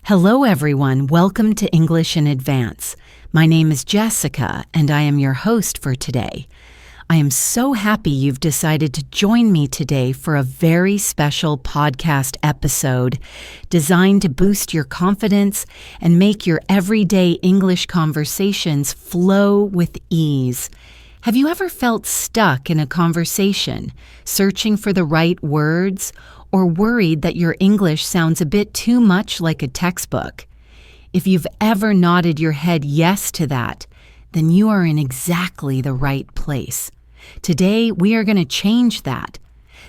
Hello everyone, welcome to English in Advance. My name is Jessica and I am your host for today. I am so happy you've decided to join me today for a very special podcast episode designed to boost your confidence and make your everyday English conversations flow with ease. Have you ever felt stuck in a conversation, searching for the right words, or worried that your English sounds a bit too much like a textbook? If you've ever nodded your head yes to that, then you are in exactly the right place. Today, we are going to change that.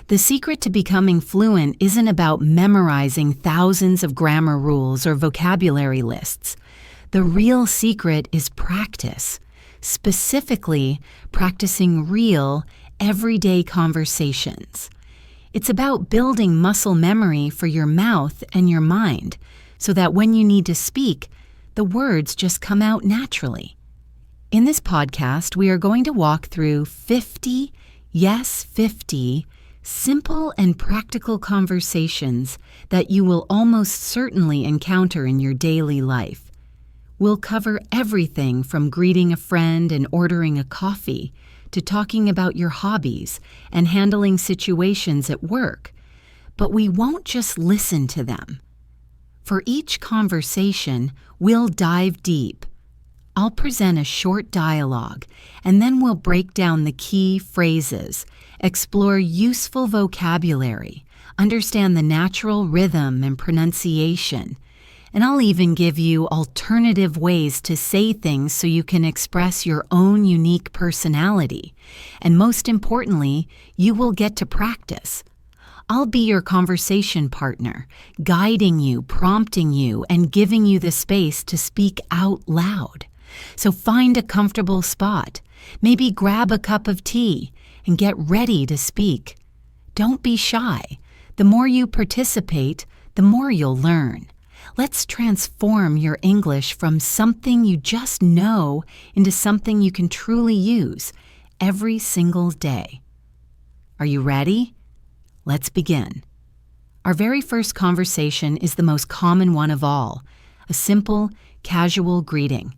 The secret to becoming fluent isn't about memorizing thousands of grammar rules or vocabulary lists. The real secret is practice, specifically practicing real, everyday conversations. It's about building muscle memory for your mouth and your mind so that when you need to speak, the words just come out naturally. In this podcast, we are going to walk through 50 simple and practical conversations that you will almost certainly encounter in your daily life. We'll cover everything from greeting a friend and ordering a coffee to talking about your hobbies and handling situations at work. But we won't just listen to them. For each conversation, we'll dive deep. I'll present a short dialogue, and then we'll break down the key phrases, explore useful vocabulary, understand the natural rhythm and pronunciation, and I'll even give you alternative ways to say things so you can express your own unique personality. And most importantly, you will get to practice. I'll be your conversation partner, guiding you, prompting you, and giving you the space to speak out loud. So find a comfortable spot, maybe grab a cup of tea, and get ready to speak. Don't be shy. The more you participate, the more you'll learn. Let's transform your English from something you just know into something you can truly use every single day. Are you ready? Let's begin. Our very first conversation is the most common one of all, a simple, casual greeting.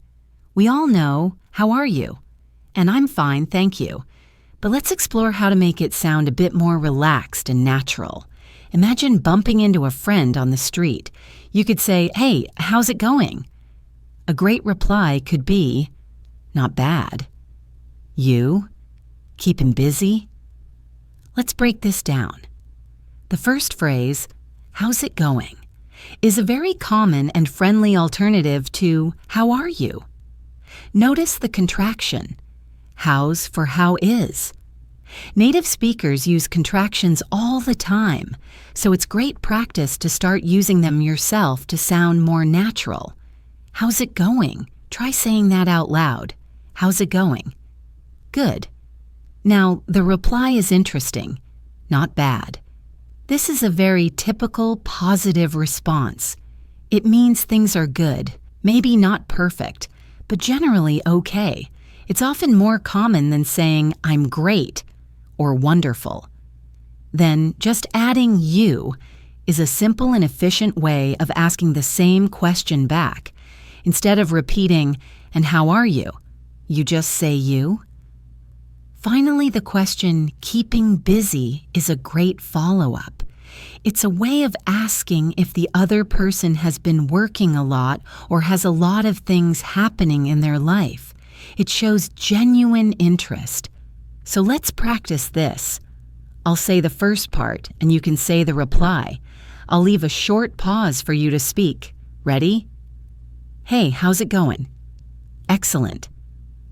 We all know, "How are you?" And "I'm fine, thank you." But let's explore how to make it sound a bit more relaxed and natural. Imagine bumping into a friend on the street. You could say, "Hey, how's it going?" A great reply could be, "Not bad." "You? Keeping busy?" Let's break this down. The first phrase, "How's it going?" is a very common and friendly alternative to "How are you?" Notice the contraction. How's for how is. Native speakers use contractions all the time, so it's great practice to start using them yourself to sound more natural. How's it going? Try saying that out loud. How's it going? Good. Now, the reply is interesting. Not bad. This is a very typical positive response. It means things are good, maybe not perfect, but generally okay. It's often more common than saying, "I'm great," or "wonderful." Then just adding "you" is a simple and efficient way of asking the same question back. Instead of repeating, "And how are you?" you just say "you." Finally, the question, "keeping busy," is a great follow-up. It's a way of asking if the other person has been working a lot or has a lot of things happening in their life. It shows genuine interest. So let's practice this. I'll say the first part, and you can say the reply. I'll leave a short pause for you to speak. Ready? "Hey, how's it going?" Excellent.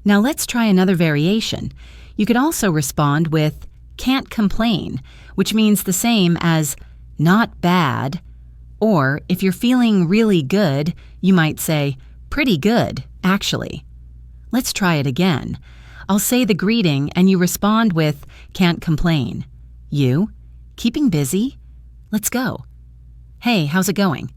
Now let's try another variation. You could also respond with "can't complain," which means the same as "not bad," or if you're feeling really good, you might say "pretty good, actually." Let's try it again. I'll say the greeting and you respond with "can't complain." You? Keeping busy? Let's go. "Hey, how's it going?"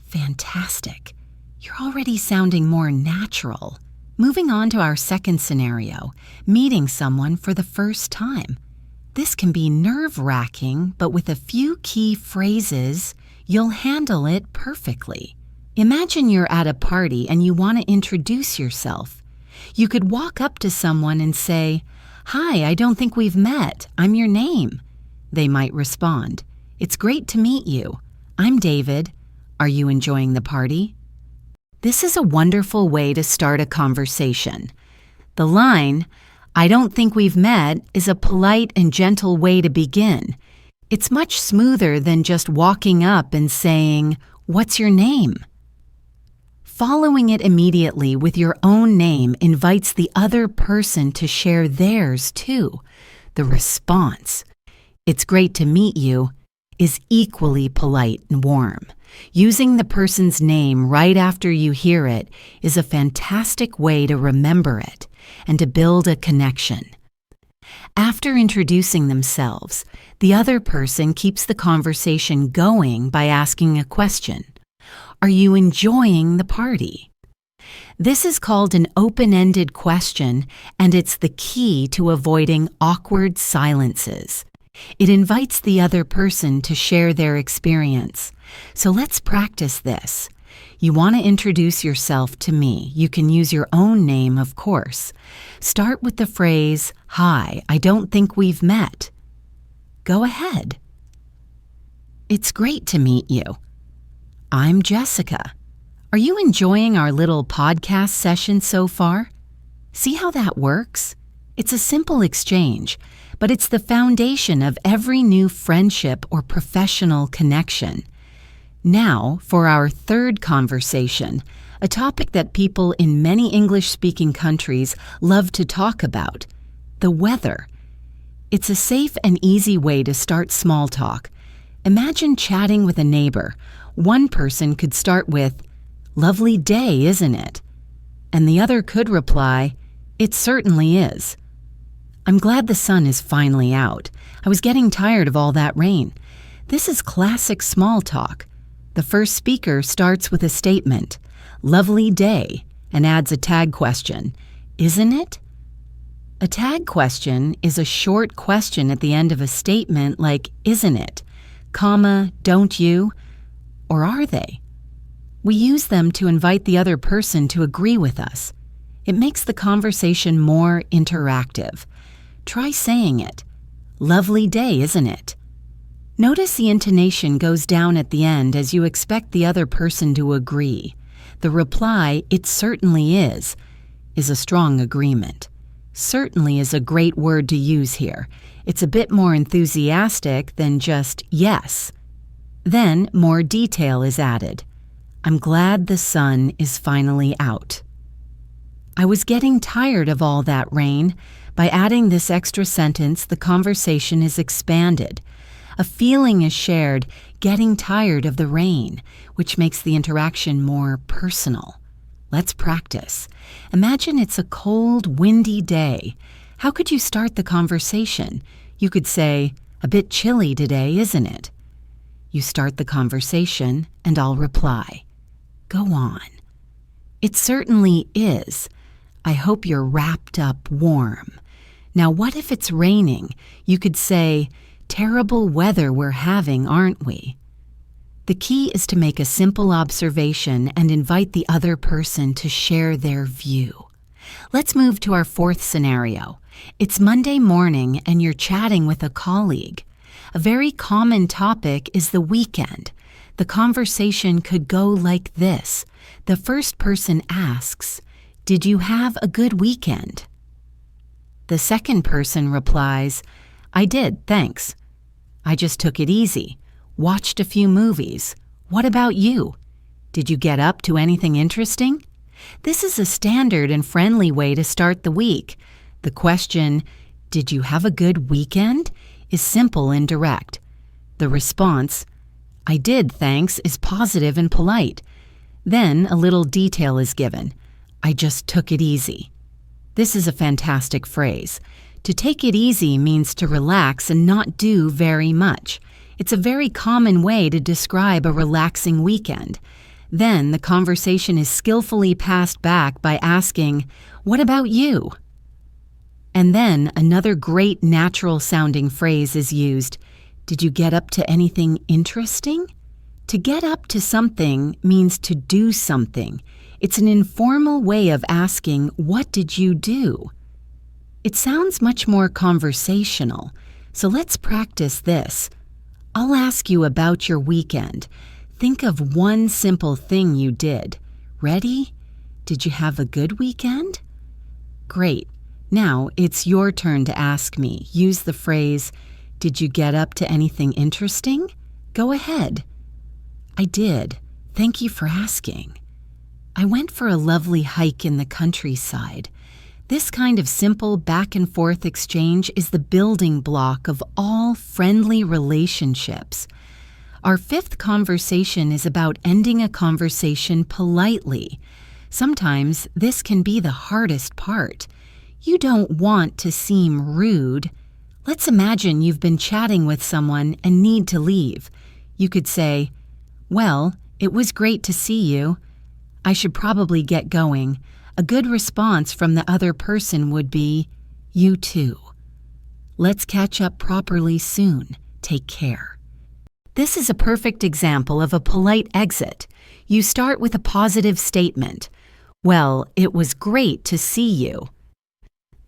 Fantastic. You're already sounding more natural. Moving on to our second scenario, meeting someone for the first time. This can be nerve-wracking, but with a few key phrases, you'll handle it perfectly. Imagine you're at a party and you want to introduce yourself. You could walk up to someone and say, "Hi, I don't think we've met. I'm your name." They might respond, "It's great to meet you. I'm David. Are you enjoying the party?" This is a wonderful way to start a conversation. The line, "I don't think we've met," is a polite and gentle way to begin. It's much smoother than just walking up and saying, "What's your name?" Following it immediately with your own name invites the other person to share theirs too. The response, "It's great to meet you," is equally polite and warm. Using the person's name right after you hear it is a fantastic way to remember it and to build a connection. After introducing themselves, the other person keeps the conversation going by asking a question. Are you enjoying the party? This is called an open-ended question, and it's the key to avoiding awkward silences. It invites the other person to share their experience. So let's practice this. You want to introduce yourself to me. You can use your own name, of course. Start with the phrase, "Hi, I don't think we've met." Go ahead. "It's great to meet you. I'm Jessica. Are you enjoying our little podcast session so far?" See how that works? It's a simple exchange, but it's the foundation of every new friendship or professional connection. Now, for our third conversation, a topic that people in many English-speaking countries love to talk about, the weather. It's a safe and easy way to start small talk. Imagine chatting with a neighbor. One person could start with, "Lovely day, isn't it?" And the other could reply, "It certainly is." "I'm glad the sun is finally out. I was getting tired of all that rain." This is classic small talk. The first speaker starts with a statement, "Lovely day," and adds a tag question, "Isn't it?" A tag question is a short question at the end of a statement like, "Isn't it?" comma, "Don't you?" Or are they? We use them to invite the other person to agree with us. It makes the conversation more interactive. Try saying it. "Lovely day, isn't it?" Notice the intonation goes down at the end as you expect the other person to agree. The reply, "It certainly is a strong agreement. Certainly is a great word to use here. It's a bit more enthusiastic than just yes. Then more detail is added. "I'm glad the sun is finally out." "I was getting tired of all that rain." By adding this extra sentence, the conversation is expanded. A feeling is shared, getting tired of the rain, which makes the interaction more personal. Let's practice. Imagine it's a cold, windy day. How could you start the conversation? You could say, "A bit chilly today, isn't it?" You start the conversation, and I'll reply. Go on. "It certainly is. I hope you're wrapped up warm." Now, what if it's raining? You could say, "Terrible weather we're having, aren't we?" The key is to make a simple observation and invite the other person to share their view. Let's move to our fourth scenario. It's Monday morning and you're chatting with a colleague. A very common topic is the weekend. The conversation could go like this. The first person asks, "Did you have a good weekend?" The second person replies, "I did, thanks. I just took it easy. Watched a few movies. What about you? Did you get up to anything interesting?" This is a standard and friendly way to start the week. The question, "Did you have a good weekend?" is simple and direct. The response, "I did, thanks," is positive and polite. Then a little detail is given. "I just took it easy." This is a fantastic phrase. To take it easy means to relax and not do very much. It's a very common way to describe a relaxing weekend. Then the conversation is skillfully passed back by asking, "What about you?" And then another great natural sounding phrase is used. "Did you get up to anything interesting?" To get up to something means to do something. It's an informal way of asking, "What did you do?" It sounds much more conversational, so let's practice this. I'll ask you about your weekend. Think of one simple thing you did. Ready? Did you have a good weekend? Great. Now it's your turn to ask me. Use the phrase, "Did you get up to anything interesting?" Go ahead. I did. Thank you for asking. I went for a lovely hike in the countryside. This kind of simple back and forth exchange is the building block of all friendly relationships. Our fifth conversation is about ending a conversation politely. Sometimes this can be the hardest part. You don't want to seem rude. Let's imagine you've been chatting with someone and need to leave. You could say, "Well, it was great to see you. I should probably get going." A good response from the other person would be, "You too. Let's catch up properly soon. Take care." This is a perfect example of a polite exit. You start with a positive statement. "Well, it was great to see you."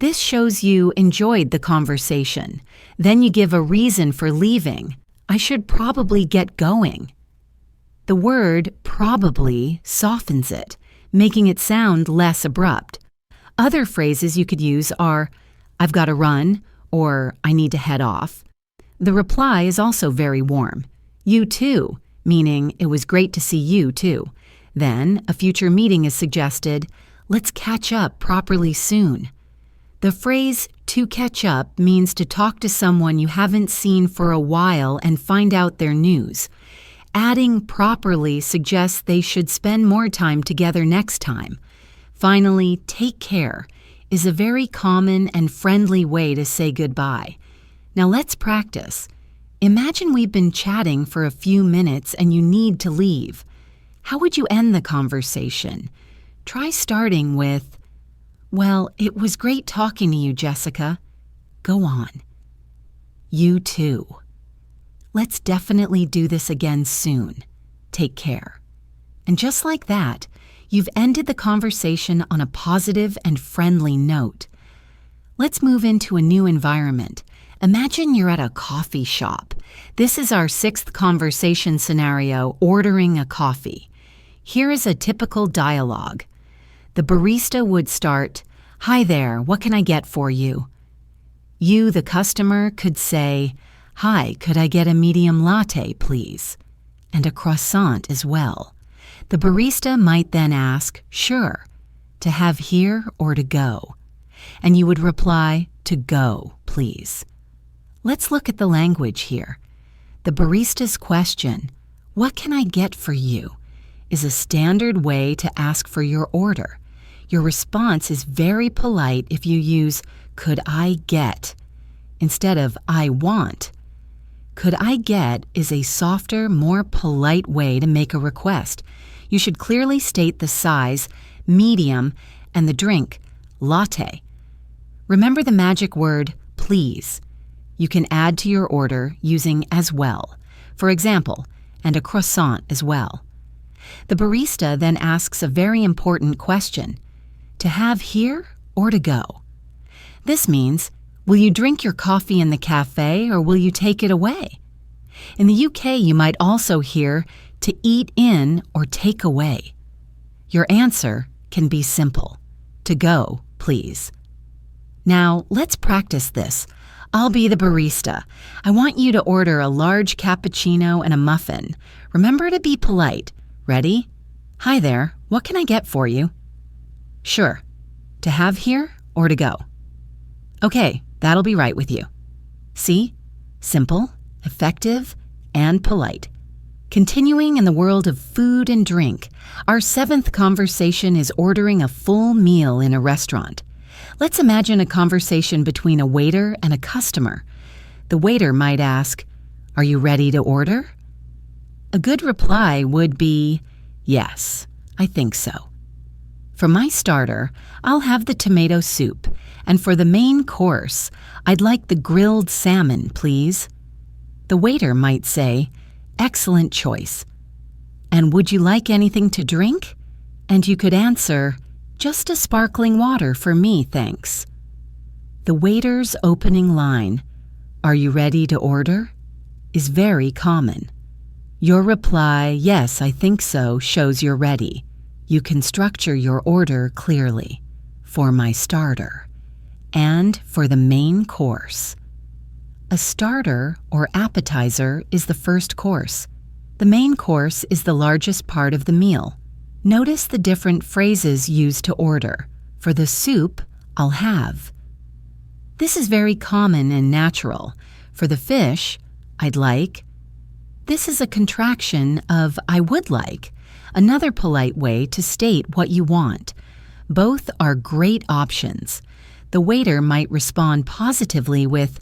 This shows you enjoyed the conversation. Then you give a reason for leaving. "I should probably get going." The word probably softens it, making it sound less abrupt. Other phrases you could use are, "I've got to run," or "I need to head off." The reply is also very warm. "You too," meaning it was great to see you too. Then a future meeting is suggested. "Let's catch up properly soon." The phrase "to catch up" means to talk to someone you haven't seen for a while and find out their news. Adding properly suggests they should spend more time together next time. Finally, "take care" is a very common and friendly way to say goodbye. Now let's practice. Imagine we've been chatting for a few minutes and you need to leave. How would you end the conversation? Try starting with, "Well, it was great talking to you, Jessica." Go on. "You too. Let's definitely do this again soon. Take care." And just like that, you've ended the conversation on a positive and friendly note. Let's move into a new environment. Imagine you're at a coffee shop. This is our sixth conversation scenario, ordering a coffee. Here is a typical dialogue. The barista would start, "Hi there, what can I get for you?" You, the customer, could say, "Hi, could I get a medium latte, please?" And a croissant as well. The barista might then ask, "Sure, to have here or to go?" And you would reply, "To go, please." Let's look at the language here. The barista's question, "What can I get for you?" is a standard way to ask for your order. Your response is very polite if you use "could I get" instead of "I want." "Could I get" is a softer, more polite way to make a request. You should clearly state the size, medium, and the drink, latte. Remember the magic word, please. You can add to your order using as well. For example, and a croissant as well. The barista then asks a very important question. To have here or to go? This means, will you drink your coffee in the cafe or will you take it away? In the UK, you might also hear to eat in or take away. Your answer can be simple. To go, please. Now, let's practice this. I'll be the barista. I want you to order a large cappuccino and a muffin. Remember to be polite. Ready? "Hi there, what can I get for you?" "Sure. To have here or to go?" "Okay, that'll be right with you." See? Simple, effective, and polite. Continuing in the world of food and drink, our seventh conversation is ordering a full meal in a restaurant. Let's imagine a conversation between a waiter and a customer. The waiter might ask, "Are you ready to order?" A good reply would be, "Yes, I think so." For my starter, I'll have the tomato soup, and for the main course, I'd like the grilled salmon, please. The waiter might say, "Excellent choice. And would you like anything to drink? And you could answer, just a sparkling water for me, thanks. The waiter's opening line, "Are you ready to order?" is very common. Your reply, "Yes, I think so," shows you're ready. You can structure your order clearly. For my starter. And for the main course. A starter or appetizer is the first course. The main course is the largest part of the meal. Notice the different phrases used to order. For the soup, I'll have. This is very common and natural. For the fish, I'd like. This is a contraction of I would like, another polite way to state what you want. Both are great options. The waiter might respond positively with,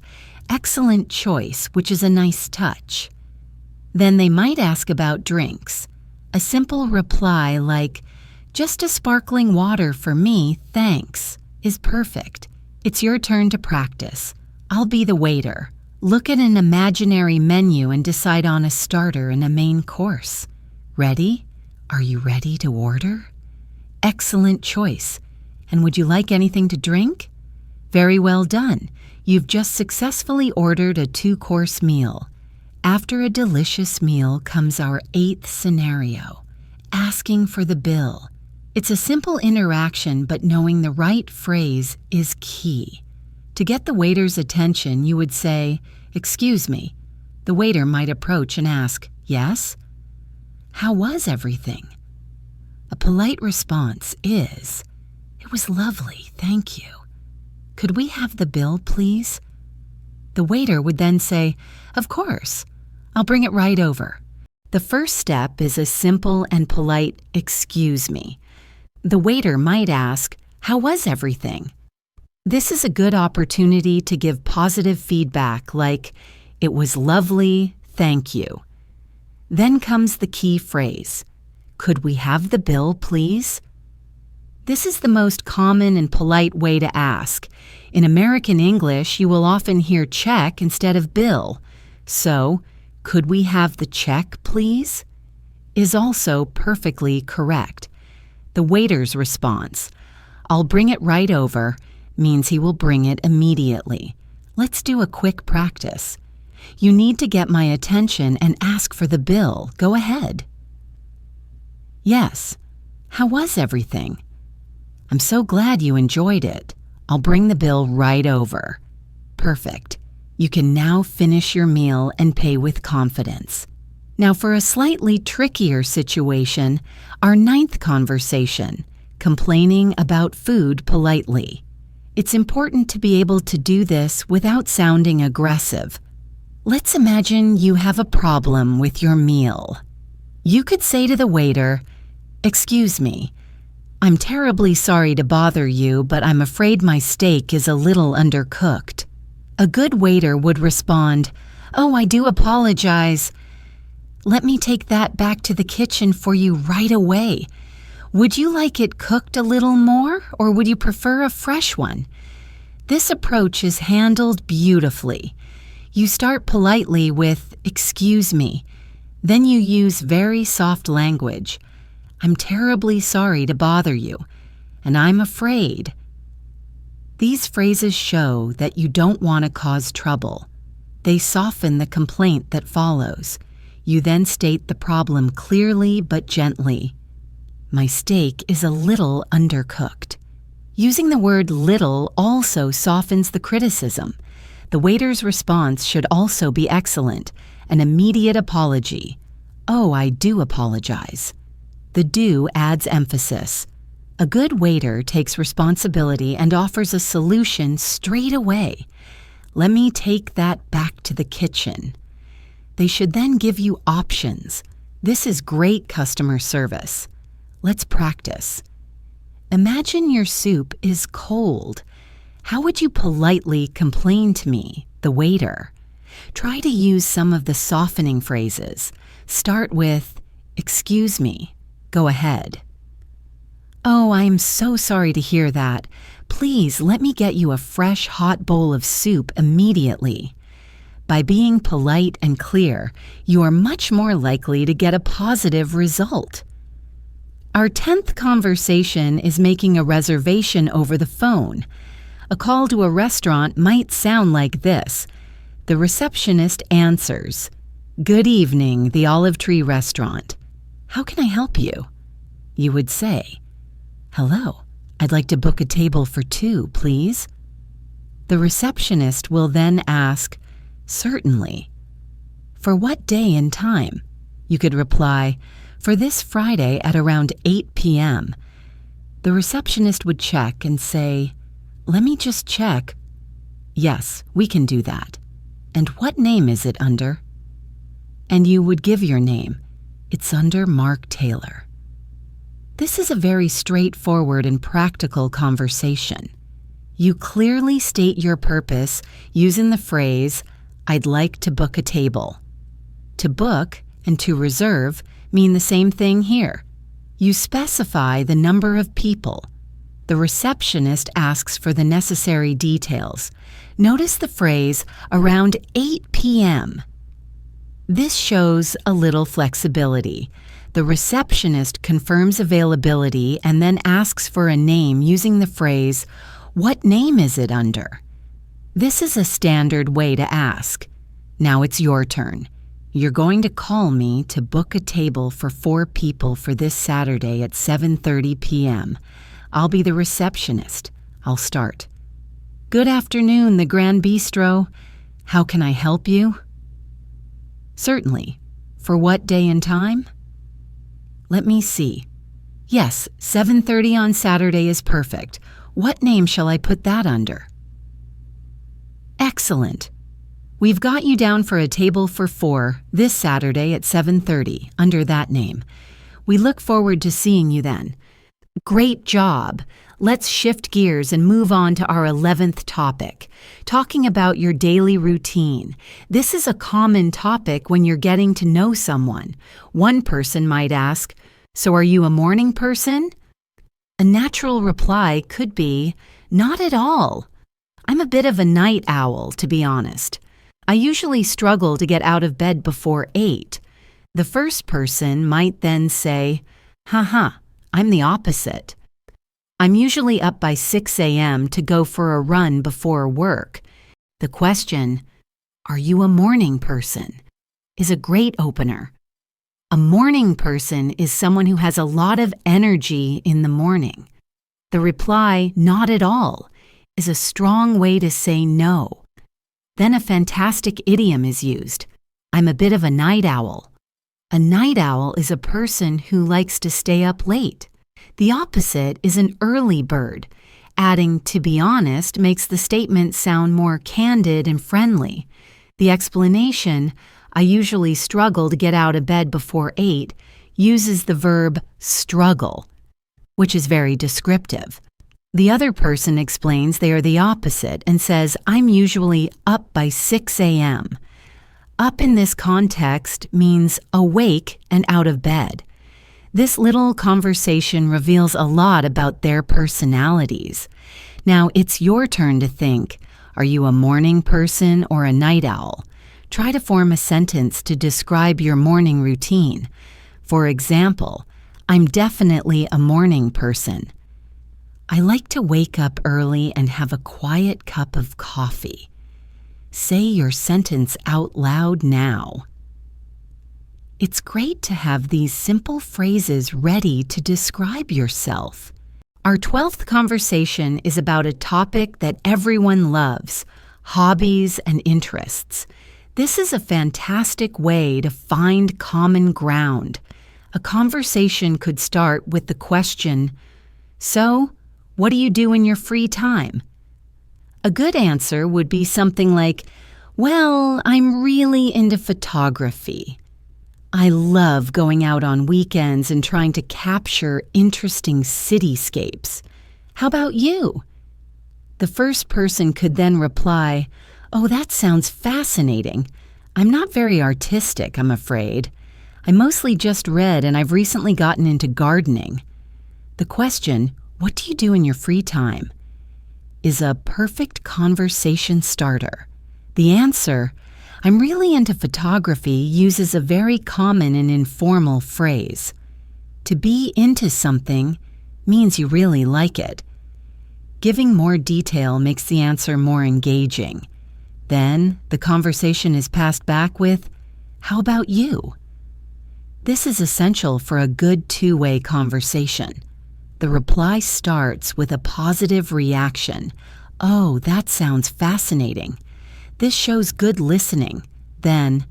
"Excellent choice," which is a nice touch. Then they might ask about drinks. A simple reply like, "Just a sparkling water for me, thanks," is perfect. It's your turn to practice. I'll be the waiter. Look at an imaginary menu and decide on a starter and a main course. Ready? Are you ready to order? Excellent choice. And would you like anything to drink? Very well done. You've just successfully ordered a 2-course meal. After a delicious meal comes our 8th scenario, asking for the bill. It's a simple interaction, but knowing the right phrase is key. To get the waiter's attention, you would say, "Excuse me." The waiter might approach and ask, "Yes?" "How was everything?" A polite response is, "It was lovely, thank you." "Could we have the bill, please?" The waiter would then say, "Of course. I'll bring it right over." The first step is a simple and polite "excuse me." The waiter might ask, "How was everything?" This is a good opportunity to give positive feedback like, "It was lovely, thank you." Then comes the key phrase, "Could we have the bill, please?" This is the most common and polite way to ask. In American English, you will often hear check instead of bill. So, "Could we have the check, please?" is also perfectly correct. The waiter's response, "I'll bring it right over," means he will bring it immediately. Let's do a quick practice. You need to get my attention and ask for the bill. Go ahead. Yes. How was everything? I'm so glad you enjoyed it. I'll bring the bill right over. Perfect. You can now finish your meal and pay with confidence. Now for a slightly trickier situation, our 9th conversation, complaining about food politely. It's important to be able to do this without sounding aggressive. Let's imagine you have a problem with your meal. You could say to the waiter, "Excuse me, I'm terribly sorry to bother you, but I'm afraid my steak is a little undercooked." A good waiter would respond, "Oh, I do apologize. Let me take that back to the kitchen for you right away. Would you like it cooked a little more, or would you prefer a fresh one?" This approach is handled beautifully. You start politely with, "Excuse me." Then you use very soft language. "I'm terribly sorry to bother you, and I'm afraid." These phrases show that you don't want to cause trouble. They soften the complaint that follows. You then state the problem clearly but gently. "My steak is a little undercooked." Using the word little also softens the criticism. The waiter's response should also be excellent, an immediate apology. "Oh, I do apologize." The "do" adds emphasis. A good waiter takes responsibility and offers a solution straight away. "Let me take that back to the kitchen." They should then give you options. This is great customer service. Let's practice. Imagine your soup is cold. How would you politely complain to me, the waiter? Try to use some of the softening phrases. Start with, "Excuse me." Go ahead. "Oh, I'm so sorry to hear that. Please let me get you a fresh hot bowl of soup immediately." By being polite and clear, you are much more likely to get a positive result. Our 10th conversation is making a reservation over the phone. A call to a restaurant might sound like this. The receptionist answers, "Good evening, the Olive Tree Restaurant. How can I help you?" You would say, "Hello, I'd like to book a table for 2, please." The receptionist will then ask, "Certainly." "For what day and time?" You could reply, "For this Friday at around 8 p.m. The receptionist would check and say, "Let me just check." "Yes, we can do that. And what name is it under?" And you would give your name. "It's under Mark Taylor." This is a very straightforward and practical conversation. You clearly state your purpose using the phrase, "I'd like to book a table." To book and to reserve mean the same thing here. You specify the number of people. The receptionist asks for the necessary details. Notice the phrase, "around 8 p.m." This shows a little flexibility. The receptionist confirms availability and then asks for a name using the phrase, "What name is it under?" This is a standard way to ask. Now it's your turn. You're going to call me to book a table for 4 people for this Saturday at 7:30 p.m. I'll be the receptionist. I'll start. "Good afternoon, the Grand Bistro. How can I help you?" "Certainly. For what day and time?" "Let me see. Yes, 7:30 on Saturday is perfect. What name shall I put that under?" Excellent. We've got you down for a table for 4 this Saturday at 7:30 under that name. We look forward to seeing you then. Great job. Let's shift gears and move on to our 11th topic, talking about your daily routine. This is a common topic when you're getting to know someone. One person might ask, "So are you a morning person?" A natural reply could be, "Not at all. I'm a bit of a night owl, to be honest. I usually struggle to get out of bed before 8. The first person might then say, "Haha, I'm the opposite. I'm usually up by 6 a.m. to go for a run before work." The question, "Are you a morning person?" is a great opener. A morning person is someone who has a lot of energy in the morning. The reply, "Not at all," is a strong way to say no. Then a fantastic idiom is used. "I'm a bit of a night owl." A night owl is a person who likes to stay up late. The opposite is an early bird. Adding "to be honest" makes the statement sound more candid and friendly. The explanation, "I usually struggle to get out of bed before 8, uses the verb struggle, which is very descriptive. The other person explains they are the opposite and says, "I'm usually up by 6 a.m. Up in this context means awake and out of bed. This little conversation reveals a lot about their personalities. Now it's your turn to think, are you a morning person or a night owl? Try to form a sentence to describe your morning routine. For example, "I'm definitely a morning person." "I like to wake up early and have a quiet cup of coffee." Say your sentence out loud now. It's great to have these simple phrases ready to describe yourself. Our 12th conversation is about a topic that everyone loves, hobbies and interests. This is a fantastic way to find common ground. A conversation could start with the question, "So, what do you do in your free time?" A good answer would be something like, "Well, I'm really into photography. I love going out on weekends and trying to capture interesting cityscapes. How about you?" The first person could then reply, "Oh, that sounds fascinating. I'm not very artistic, I'm afraid. I mostly just read and I've recently gotten into gardening." The question, "What do you do in your free time?" is a perfect conversation starter. The answer, I'm really into photography uses a very common and informal phrase. To be into something means you really like it. Giving more detail makes the answer more engaging. Then the conversation is passed back with, "How about you?" This is essential for a good two-way conversation. The reply starts with a positive reaction. "Oh, that sounds fascinating. This shows good listening." Then,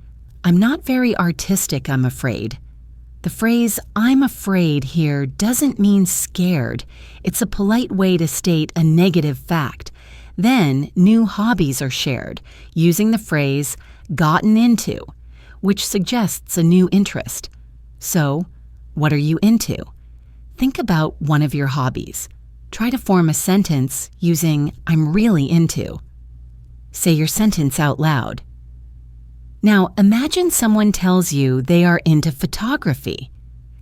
"I'm not very artistic, I'm afraid." The phrase "I'm afraid" here doesn't mean scared. It's a polite way to state a negative fact. Then, new hobbies are shared, using the phrase "gotten into," which suggests a new interest. So, what are you into? Think about one of your hobbies. Try to form a sentence using "I'm really into." Say your sentence out loud. Now, imagine someone tells you they are into photography.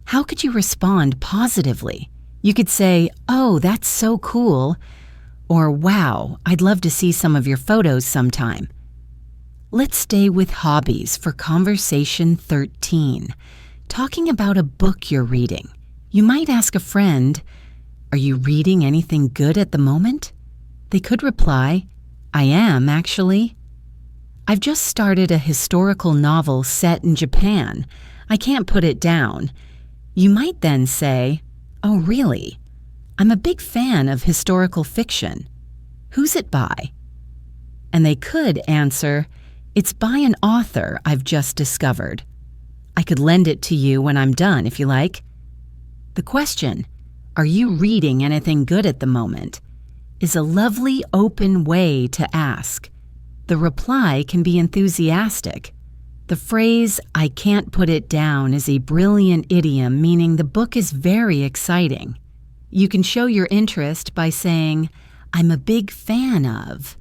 How could you respond positively? You could say, "Oh, that's so cool," or "Wow, I'd love to see some of your photos sometime." Let's stay with hobbies for conversation 13. Talking about a book you're reading. You might ask a friend, "Are you reading anything good at the moment?" They could reply, "I am, actually. I've just started a historical novel set in Japan. I can't put it down." You might then say, "Oh, really? I'm a big fan of historical fiction. Who's it by?" And they could answer, "It's by an author I've just discovered. I could lend it to you when I'm done if you like." The question, "Are you reading anything good at the moment?" is a lovely open way to ask. The reply can be enthusiastic. The phrase, "I can't put it down," is a brilliant idiom meaning the book is very exciting. You can show your interest by saying, "I'm a big fan of,"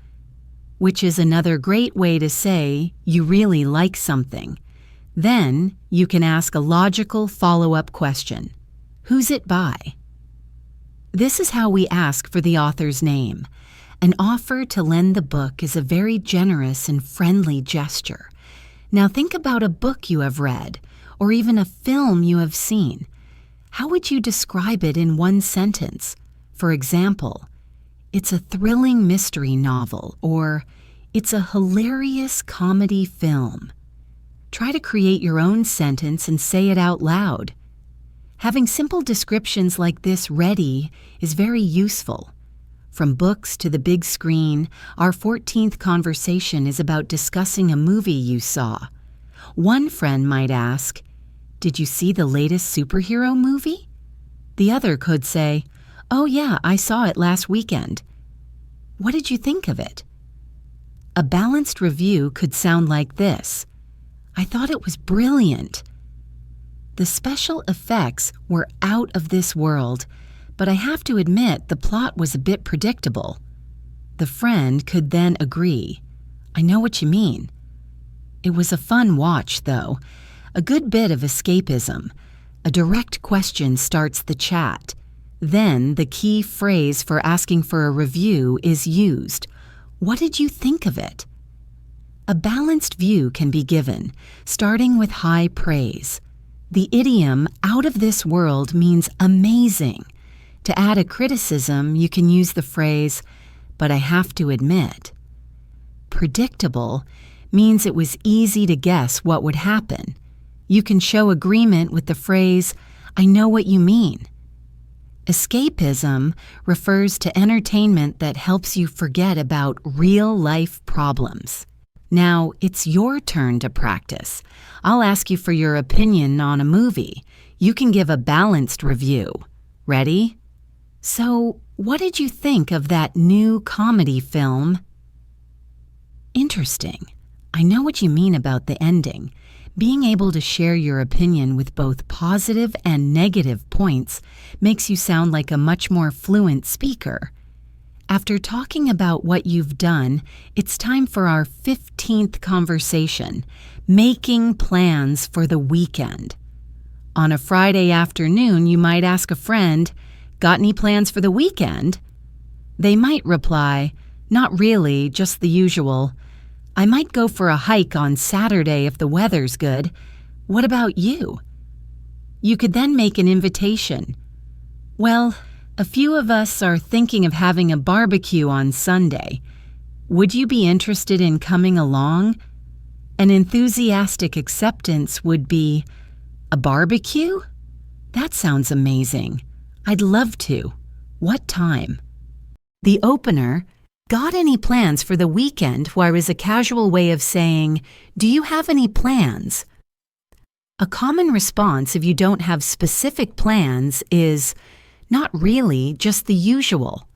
which is another great way to say you really like something. Then you can ask a logical follow-up question. Who's it by? This is how we ask for the author's name. An offer to lend the book is a very generous and friendly gesture. Now think about a book you have read, or even a film you have seen. How would you describe it in one sentence? For example, "It's a thrilling mystery novel," or "It's a hilarious comedy film." Try to create your own sentence and say it out loud. Having simple descriptions like this ready is very useful. From books to the big screen, our 14th conversation is about discussing a movie you saw. One friend might ask, "Did you see the latest superhero movie?" The other could say, "Oh yeah, I saw it last weekend." What did you think of it? A balanced review could sound like this. "I thought it was brilliant. The special effects were out of this world, but I have to admit the plot was a bit predictable." The friend could then agree, "I know what you mean. It was a fun watch, though. A good bit of escapism. A direct question starts the chat. Then the key phrase for asking for a review is used. What did you think of it?" A balanced view can be given, starting with high praise. The idiom "out of this world" means amazing. To add a criticism, you can use the phrase, "but I have to admit." Predictable means it was easy to guess what would happen. You can show agreement with the phrase, "I know what you mean." Escapism refers to entertainment that helps you forget about real-life problems. Now, it's your turn to practice. I'll ask you for your opinion on a movie. You can give a balanced review. Ready? "So, what did you think of that new comedy film?" Interesting. I know what you mean about the ending. Being able to share your opinion with both positive and negative points makes you sound like a much more fluent speaker. After talking about what you've done, it's time for our 15th conversation, making plans for the weekend. On a Friday afternoon, you might ask a friend, "Got any plans for the weekend?" They might reply, "Not really, just the usual. I might go for a hike on Saturday if the weather's good. What about you? You could then make an invitation. Well, a few of us are thinking of having a barbecue on Sunday. Would you be interested in coming along? An enthusiastic acceptance would be, a barbecue? That sounds amazing. I'd love to. What time? The opener, got any plans for the weekend, is a casual way of saying, do you have any plans? A common response if you don't have specific plans is, not really, just the usual.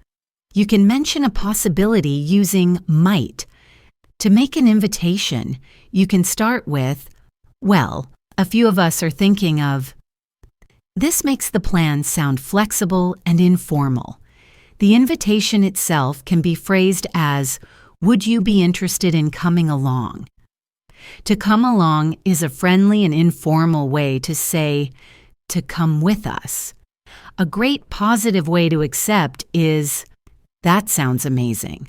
You can mention a possibility using might. To make an invitation, you can start with, well, a few of us are thinking of. This makes the plan sound flexible and informal. The invitation itself can be phrased as, would you be interested in coming along? To come along is a friendly and informal way to say, to come with us. A great positive way to accept is, that sounds amazing.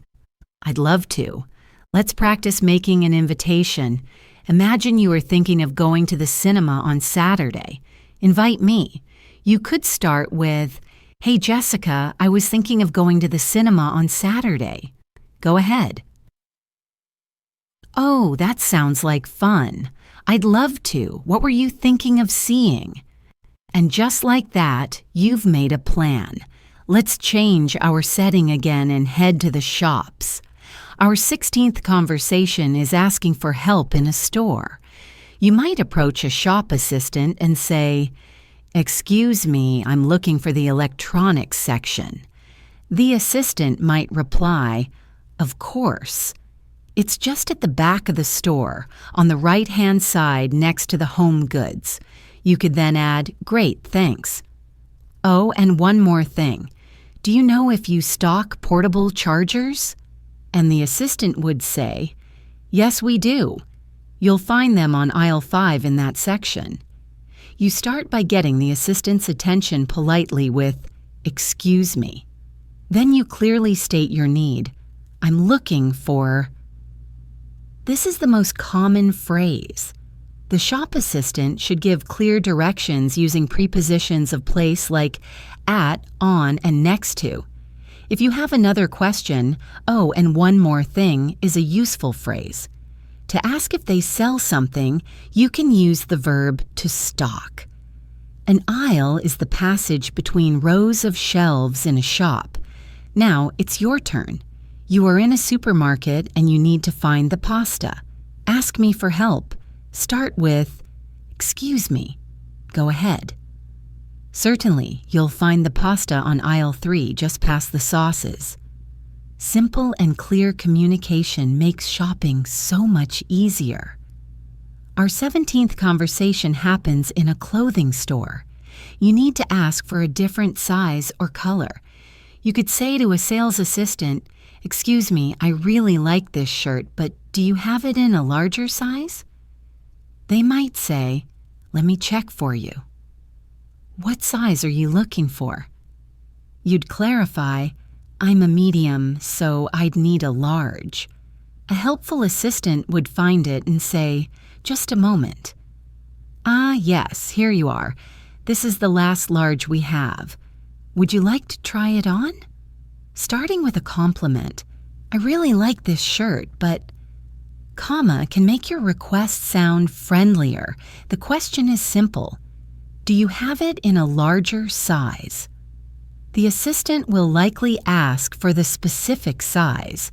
I'd love to. Let's practice making an invitation. Imagine you are thinking of going to the cinema on Saturday. Invite me. You could start with, hey Jessica, I was thinking of going to the cinema on Saturday. Go ahead. Oh, that sounds like fun. I'd love to. What were you thinking of seeing? And just like that, you've made a plan. Let's change our setting again and head to the shops. Our 16th conversation is asking for help in a store. You might approach a shop assistant and say, excuse me, I'm looking for the electronics section. The assistant might reply, of course. It's just at the back of the store, on the right-hand side next to the home goods. You could then add, great, thanks. Oh, and one more thing. Do you know if you stock portable chargers? And the assistant would say, yes, we do. You'll find them on aisle 5 in that section. You start by getting the assistant's attention politely with, excuse me. Then you clearly state your need. I'm looking for. This is the most common phrase. The shop assistant should give clear directions using prepositions of place like at, on, and next to. If you have another question, oh, and one more thing is a useful phrase. To ask if they sell something, you can use the verb to stock. An aisle is the passage between rows of shelves in a shop. Now it's your turn. You are in a supermarket and you need to find the pasta. Ask me for help. Start with, excuse me. Go ahead. Certainly, you'll find the pasta on aisle 3 just past the sauces. Simple and clear communication makes shopping so much easier. Our 17th conversation happens in a clothing store. You need to ask for a different size or color. You could say to a sales assistant, excuse me, I really like this shirt, but do you have it in a larger size? They might say, let me check for you. What size are you looking for? You'd clarify, I'm a medium, so I'd need a large. A helpful assistant would find it and say, just a moment. Ah, yes, here you are. This is the last large we have. Would you like to try it on? Starting with a compliment. I really like this shirt, but comma can make your request sound friendlier. The question is simple. Do you have it in a larger size? The assistant will likely ask for the specific size.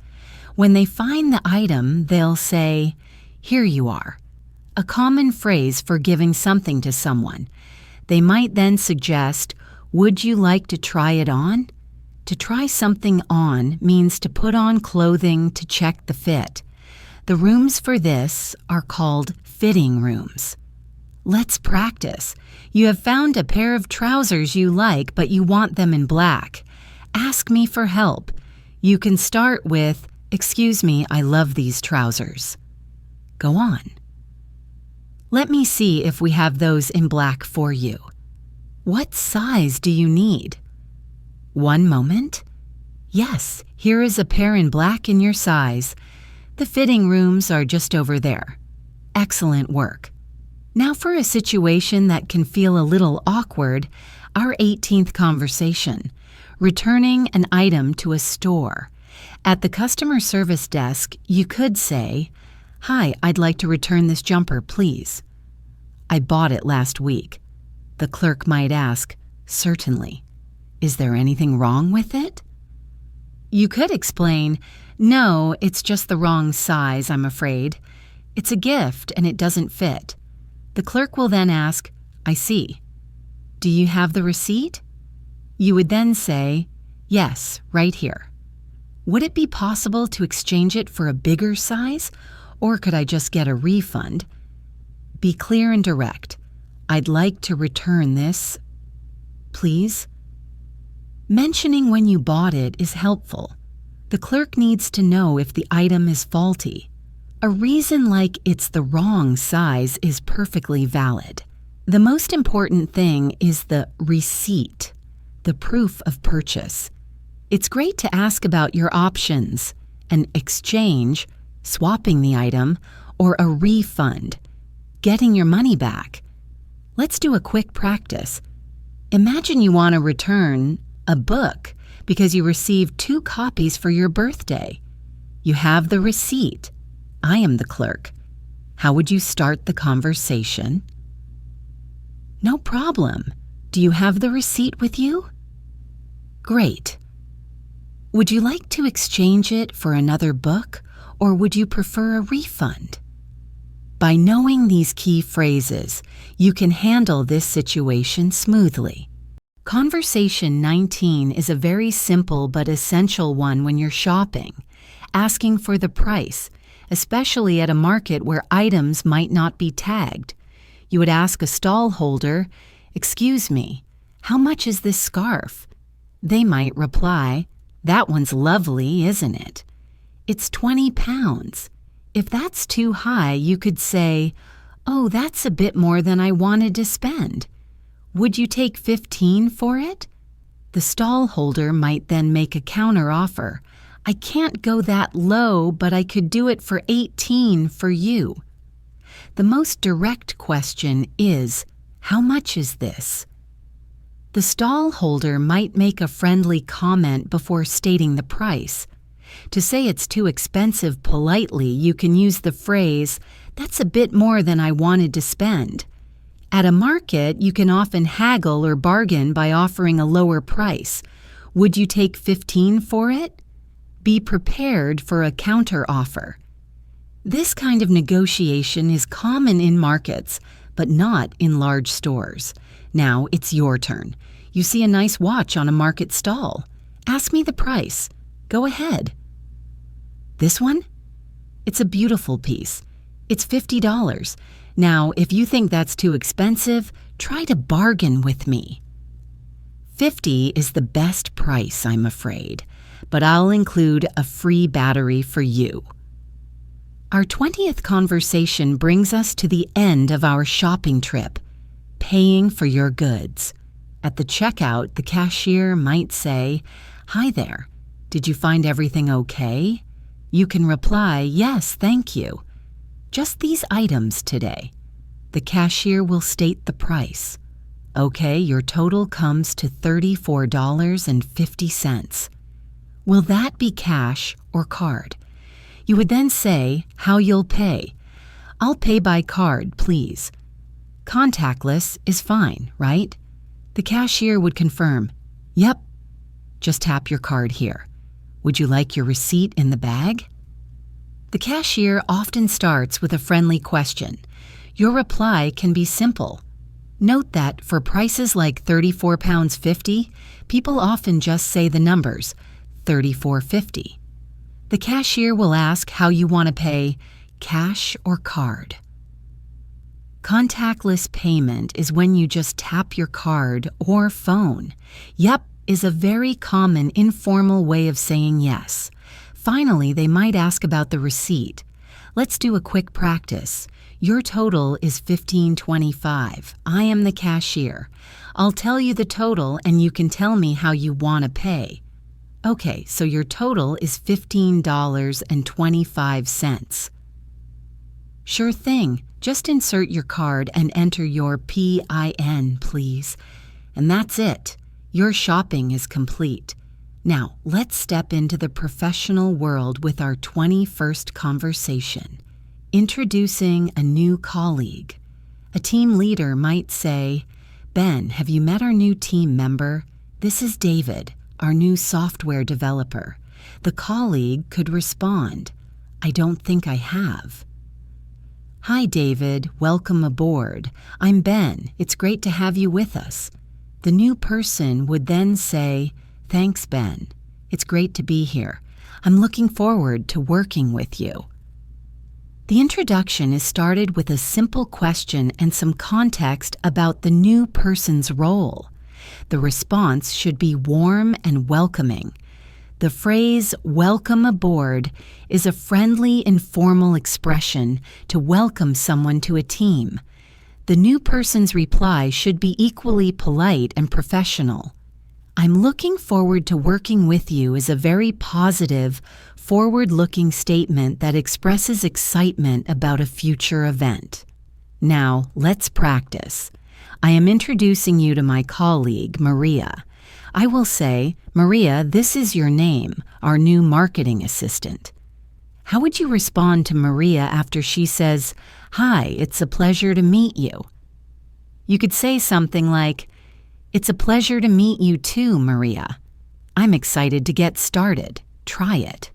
When they find the item, they'll say, here you are, a common phrase for giving something to someone. They might then suggest, would you like to try it on? To try something on means to put on clothing to check the fit. The rooms for this are called fitting rooms. Let's practice. You have found a pair of trousers you like, but you want them in black. Ask me for help. You can start with, excuse me, I love these trousers. Go on. Let me see if we have those in black for you. What size do you need? One moment. Yes, here is a pair in black in your size. The fitting rooms are just over there. Excellent work. Now for a situation that can feel a little awkward, our 18th conversation, returning an item to a store. At the customer service desk, you could say, "Hi, I'd like to return this jumper, please." "I bought it last week." The clerk might ask, "Certainly. Is there anything wrong with it?" You could explain, "No, it's just the wrong size, I'm afraid. It's a gift and it doesn't fit." The clerk will then ask, "I see. Do you have the receipt?" You would then say, "Yes, right here." Would it be possible to exchange it for a bigger size, or could I just get a refund? Be clear and direct. "I'd like to return this, please." Mentioning when you bought it is helpful. The clerk needs to know if the item is faulty. A reason like it's the wrong size is perfectly valid. The most important thing is the receipt, the proof of purchase. It's great to ask about your options, an exchange, swapping the item, or a refund, getting your money back. Let's do a quick practice. Imagine you want to return a book because you received 2 copies for your birthday. You have the receipt. I am the clerk. How would you start the conversation? "No problem. Do you have the receipt with you?" "Great. Would you like to exchange it for another book, or would you prefer a refund?" By knowing these key phrases, you can handle this situation smoothly. Conversation 19 is a very simple but essential one when you're shopping, asking for the price, especially at a market where items might not be tagged. You would ask a stall holder, "Excuse me, how much is this scarf?" They might reply, "That one's lovely, isn't it? It's 20 pounds. If that's too high, you could say, "Oh, that's a bit more than I wanted to spend. Would you take 15 for it?" The stall holder might then make a counter offer. "I can't go that low, but I could do it for 18 for you." The most direct question is, "How much is this?" The stall holder might make a friendly comment before stating the price. To say it's too expensive politely, you can use the phrase, "That's a bit more than I wanted to spend." At a market, you can often haggle or bargain by offering a lower price. "Would you take 15 for it?" Be prepared for a counter offer. This kind of negotiation is common in markets, but not in large stores. Now it's your turn. You see a nice watch on a market stall. "Ask me the price." Go ahead. "This one? It's a beautiful piece. It's $50. Now, if you think that's too expensive, try to bargain with me." 50 is the best price, I'm afraid, but I'll include a free battery for you. Our 20th conversation brings us to the end of our shopping trip, paying for your goods. At the checkout, the cashier might say, "Hi there. Did you find everything okay?" You can reply, "Yes, thank you. Just these items today." The cashier will state the price. "Okay, your total comes to $34.50. Will that be cash or card?" You would then say how you'll pay. "I'll pay by card, please." Contactless is fine, right? The cashier would confirm, "Yep. Just tap your card here. Would you like your receipt in the bag?" The cashier often starts with a friendly question. Your reply can be simple. Note that for prices like £34.50, people often just say the numbers, $34.50. The cashier will ask how you want to pay, cash or card. Contactless payment is when you just tap your card or phone. Yep is a very common informal way of saying yes. Finally, they might ask about the receipt. Let's do a quick practice. Your total is $15.25. I am the cashier. I'll tell you the total and you can tell me how you want to pay. Okay, so your total is $15.25. Sure thing. Just insert your card and enter your PIN, please. And that's it. Your shopping is complete. Now, let's step into the professional world with our 21st conversation. Introducing a new colleague. A team leader might say, "Ben, have you met our new team member? This is David, our new software developer." The colleague could respond, "I don't think I have." "Hi, David. Welcome aboard. I'm Ben. It's great to have you with us." The new person would then say, "Thanks, Ben. It's great to be here. I'm looking forward to working with you." The introduction is started with a simple question and some context about the new person's role. The response should be warm and welcoming. The phrase, "welcome aboard," is a friendly, informal expression to welcome someone to a team. The new person's reply should be equally polite and professional. "I'm looking forward to working with you" is a very positive, forward-looking statement that expresses excitement about a future event. Now, let's practice. I am introducing you to my colleague, Maria. I will say, "Maria, this is your name, our new marketing assistant." How would you respond to Maria after she says, "Hi, it's a pleasure to meet you"? You could say something like, "It's a pleasure to meet you too, Maria. I'm excited to get started. Try it."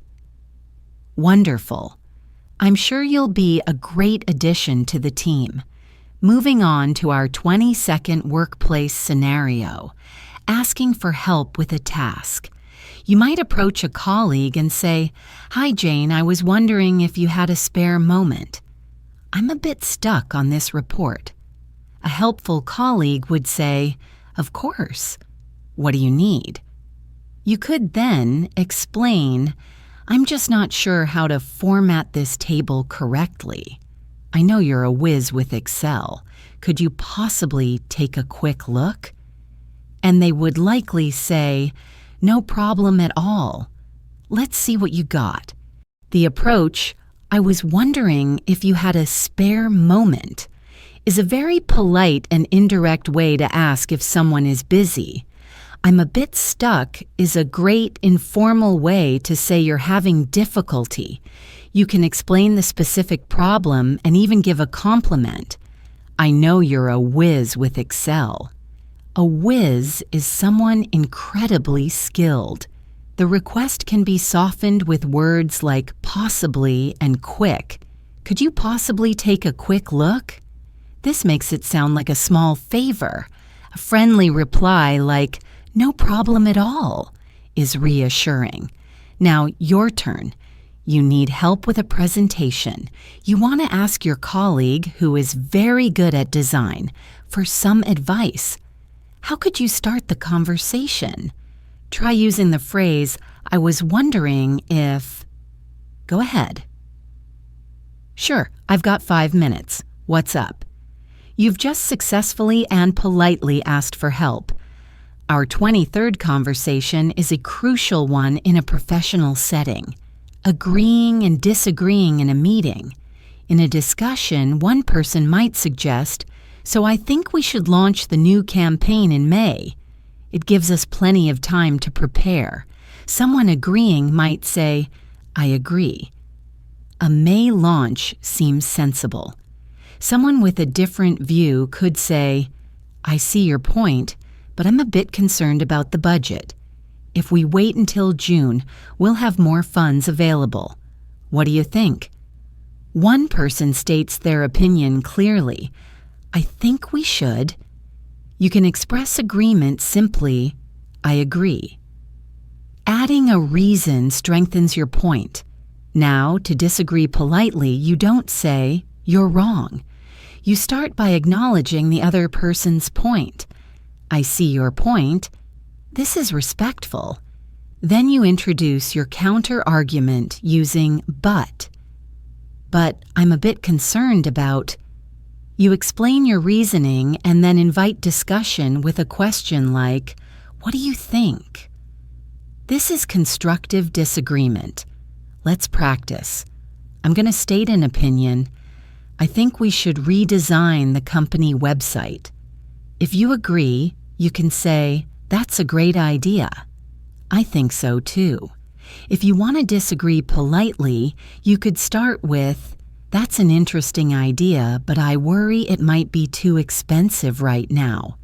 Wonderful. I'm sure you'll be a great addition to the team. Moving on to our 20-second workplace scenario. Asking for help with a task. You might approach a colleague and say, "Hi Jane, I was wondering if you had a spare moment. I'm a bit stuck on this report." A helpful colleague would say, "Of course. What do you need?" You could then explain, "I'm just not sure how to format this table correctly. I know you're a whiz with Excel. Could you possibly take a quick look?" And they would likely say, "No problem at all. Let's see what you got." The approach, "I was wondering if you had a spare moment," is a very polite and indirect way to ask if someone is busy. "I'm a bit stuck" is a great informal way to say you're having difficulty. You can explain the specific problem and even give a compliment. "I know you're a whiz with Excel." A whiz is someone incredibly skilled. The request can be softened with words like possibly and quick. "Could you possibly take a quick look?" This makes it sound like a small favor. A friendly reply like, "No problem at all," is reassuring. Now, your turn. You need help with a presentation. You want to ask your colleague, who is very good at design, for some advice. How could you start the conversation? Try using the phrase, "I was wondering if..." Go ahead. "Sure, I've got 5 minutes. What's up?" You've just successfully and politely asked for help. Our 23rd conversation is a crucial one in a professional setting. Agreeing and disagreeing in a meeting. In a discussion, one person might suggest, "So I think we should launch the new campaign in May." It gives us plenty of time to prepare. Someone agreeing might say, "I agree." A May launch seems sensible. Someone with a different view could say, "I see your point, but I'm a bit concerned about the budget. If we wait until June, we'll have more funds available. What do you think?" One person states their opinion clearly. "I think we should." You can express agreement simply, "I agree." Adding a reason strengthens your point. Now, to disagree politely, you don't say, "You're wrong." You start by acknowledging the other person's point. "I see your point. This is respectful." Then you introduce your counter-argument using "but." "But I'm a bit concerned about..." You explain your reasoning and then invite discussion with a question like, "What do you think?" This is constructive disagreement. Let's practice. I'm going to state an opinion. I think we should redesign the company website. If you agree, you can say, "That's a great idea." I think so too. If you want to disagree politely, you could start with, "That's an interesting idea, but I worry it might be too expensive right now."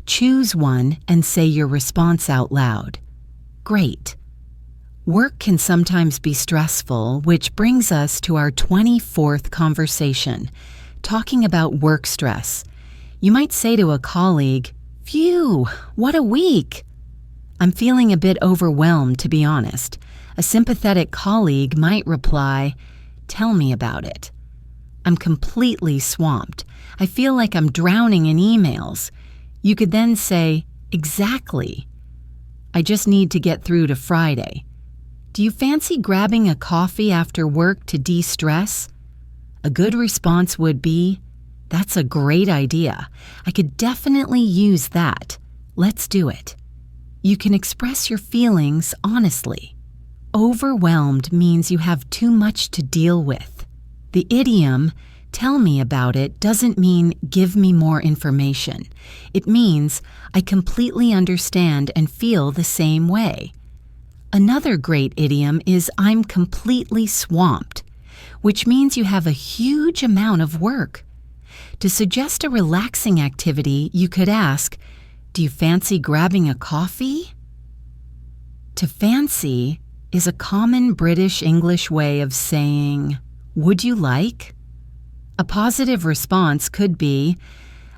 Choose one and say your response out loud. Great. Work can sometimes be stressful, which brings us to our 24th conversation, talking about work stress. You might say to a colleague, "Phew, what a week." "I'm feeling a bit overwhelmed, to be honest." A sympathetic colleague might reply, "Tell me about it." "I'm completely swamped. I feel like I'm drowning in emails." You could then say, "Exactly. I just need to get through to Friday. Do you fancy grabbing a coffee after work to de-stress?" A good response would be, "That's a great idea. I could definitely use that. Let's do it." You can express your feelings honestly. Overwhelmed means you have too much to deal with. The idiom, "Tell me about it," doesn't mean "give me more information." It means I completely understand and feel the same way. Another great idiom is "I'm completely swamped," which means you have a huge amount of work. To suggest a relaxing activity, you could ask, "Do you fancy grabbing a coffee?" To fancy is a common British English way of saying, "Would you like?" A positive response could be,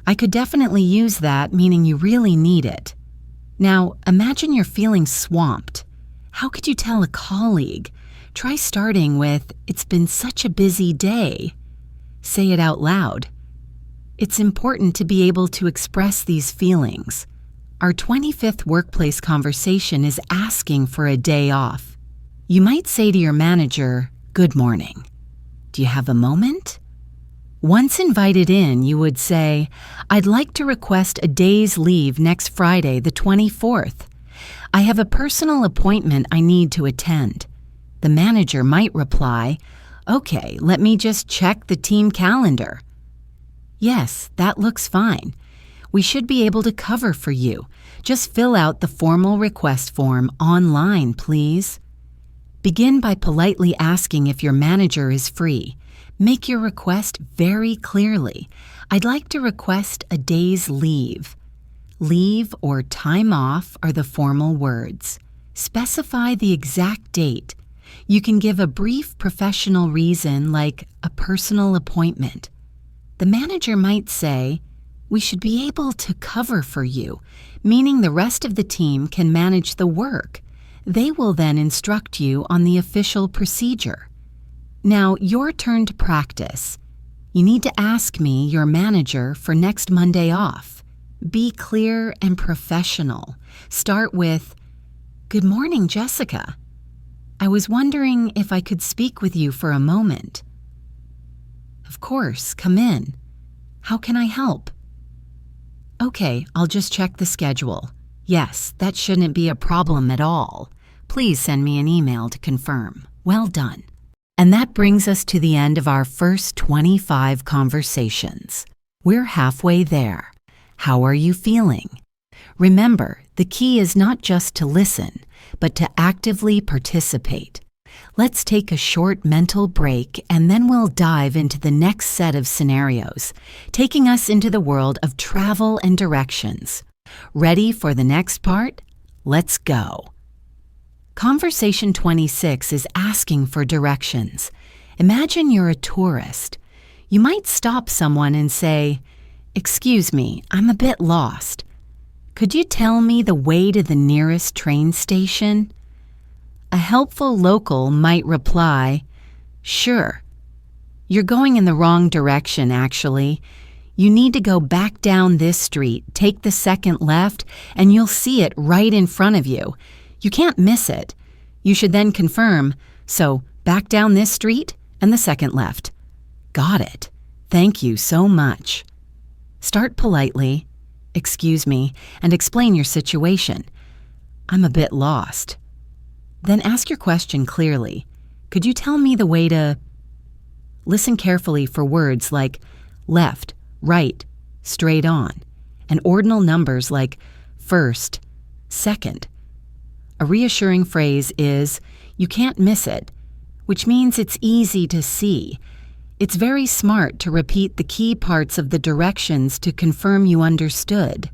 "I could definitely use that," meaning you really need it. Now, imagine you're feeling swamped. How could you tell a colleague? Try starting with, "It's been such a busy day." Say it out loud. It's important to be able to express these feelings. Our 25th workplace conversation is asking for a day off. You might say to your manager, "Good morning. Do you have a moment?" Once invited in, you would say, "I'd like to request a day's leave next Friday, the 24th. I have a personal appointment I need to attend." The manager might reply, "Okay, let me just check the team calendar." "Yes, that looks fine. We should be able to cover for you. Just fill out the formal request form online, please." Begin by politely asking if your manager is free. Make your request very clearly. "I'd like to request a day's leave." Leave or time off are the formal words. Specify the exact date. You can give a brief professional reason like a personal appointment. The manager might say, "We should be able to cover for you," meaning the rest of the team can manage the work. They will then instruct you on the official procedure. Now, your turn to practice. You need to ask me, your manager, for next Monday off. Be clear and professional. Start with, "Good morning, Jessica. I was wondering if I could speak with you for a moment." "Of course, come in. How can I help?" "Okay, I'll just check the schedule. Yes, that shouldn't be a problem at all. Please send me an email to confirm. Well done." And that brings us to the end of our first 25 conversations. We're halfway there. How are you feeling? Remember, the key is not just to listen, but to actively participate. Let's take a short mental break and then we'll dive into the next set of scenarios, taking us into the world of travel and directions. Ready for the next part? Let's go. Conversation 26 is asking for directions. Imagine you're a tourist. You might stop someone and say, "Excuse me, I'm a bit lost. Could you tell me the way to the nearest train station?" A helpful local might reply, "Sure. You're going in the wrong direction, actually. You need to go back down this street, take the second left, and you'll see it right in front of you. You can't miss it." You should then confirm, "So, back down this street and the second left." "Got it. Thank you so much." Start politely, "Excuse me," and explain your situation. "I'm a bit lost. Then ask your question clearly. Could you tell me the way to... Listen carefully for words like left, right, straight on, and ordinal numbers like first, second. A reassuring phrase is, you can't miss it, which means it's easy to see. It's very smart to repeat the key parts of the directions to confirm you understood.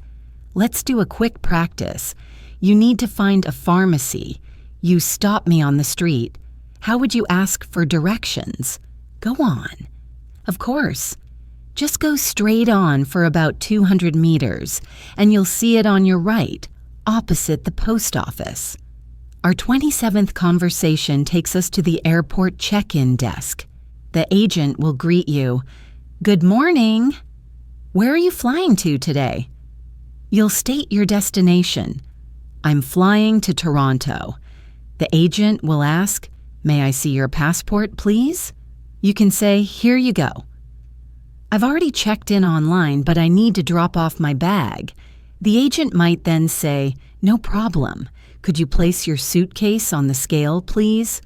Let's do a quick practice. You need to find a pharmacy. You stop me on the street. How would you ask for directions? Go on. Of course. Just go straight on for about 200 meters, and you'll see it on your right, opposite the post office. Our 27th conversation takes us to the airport check-in desk. The agent will greet you. Good morning. Where are you flying to today? You'll state your destination. I'm flying to Toronto. The agent will ask, may I see your passport, please? You can say, here you go. I've already checked in online, but I need to drop off my bag. The agent might then say, no problem. Could you place your suitcase on the scale, please?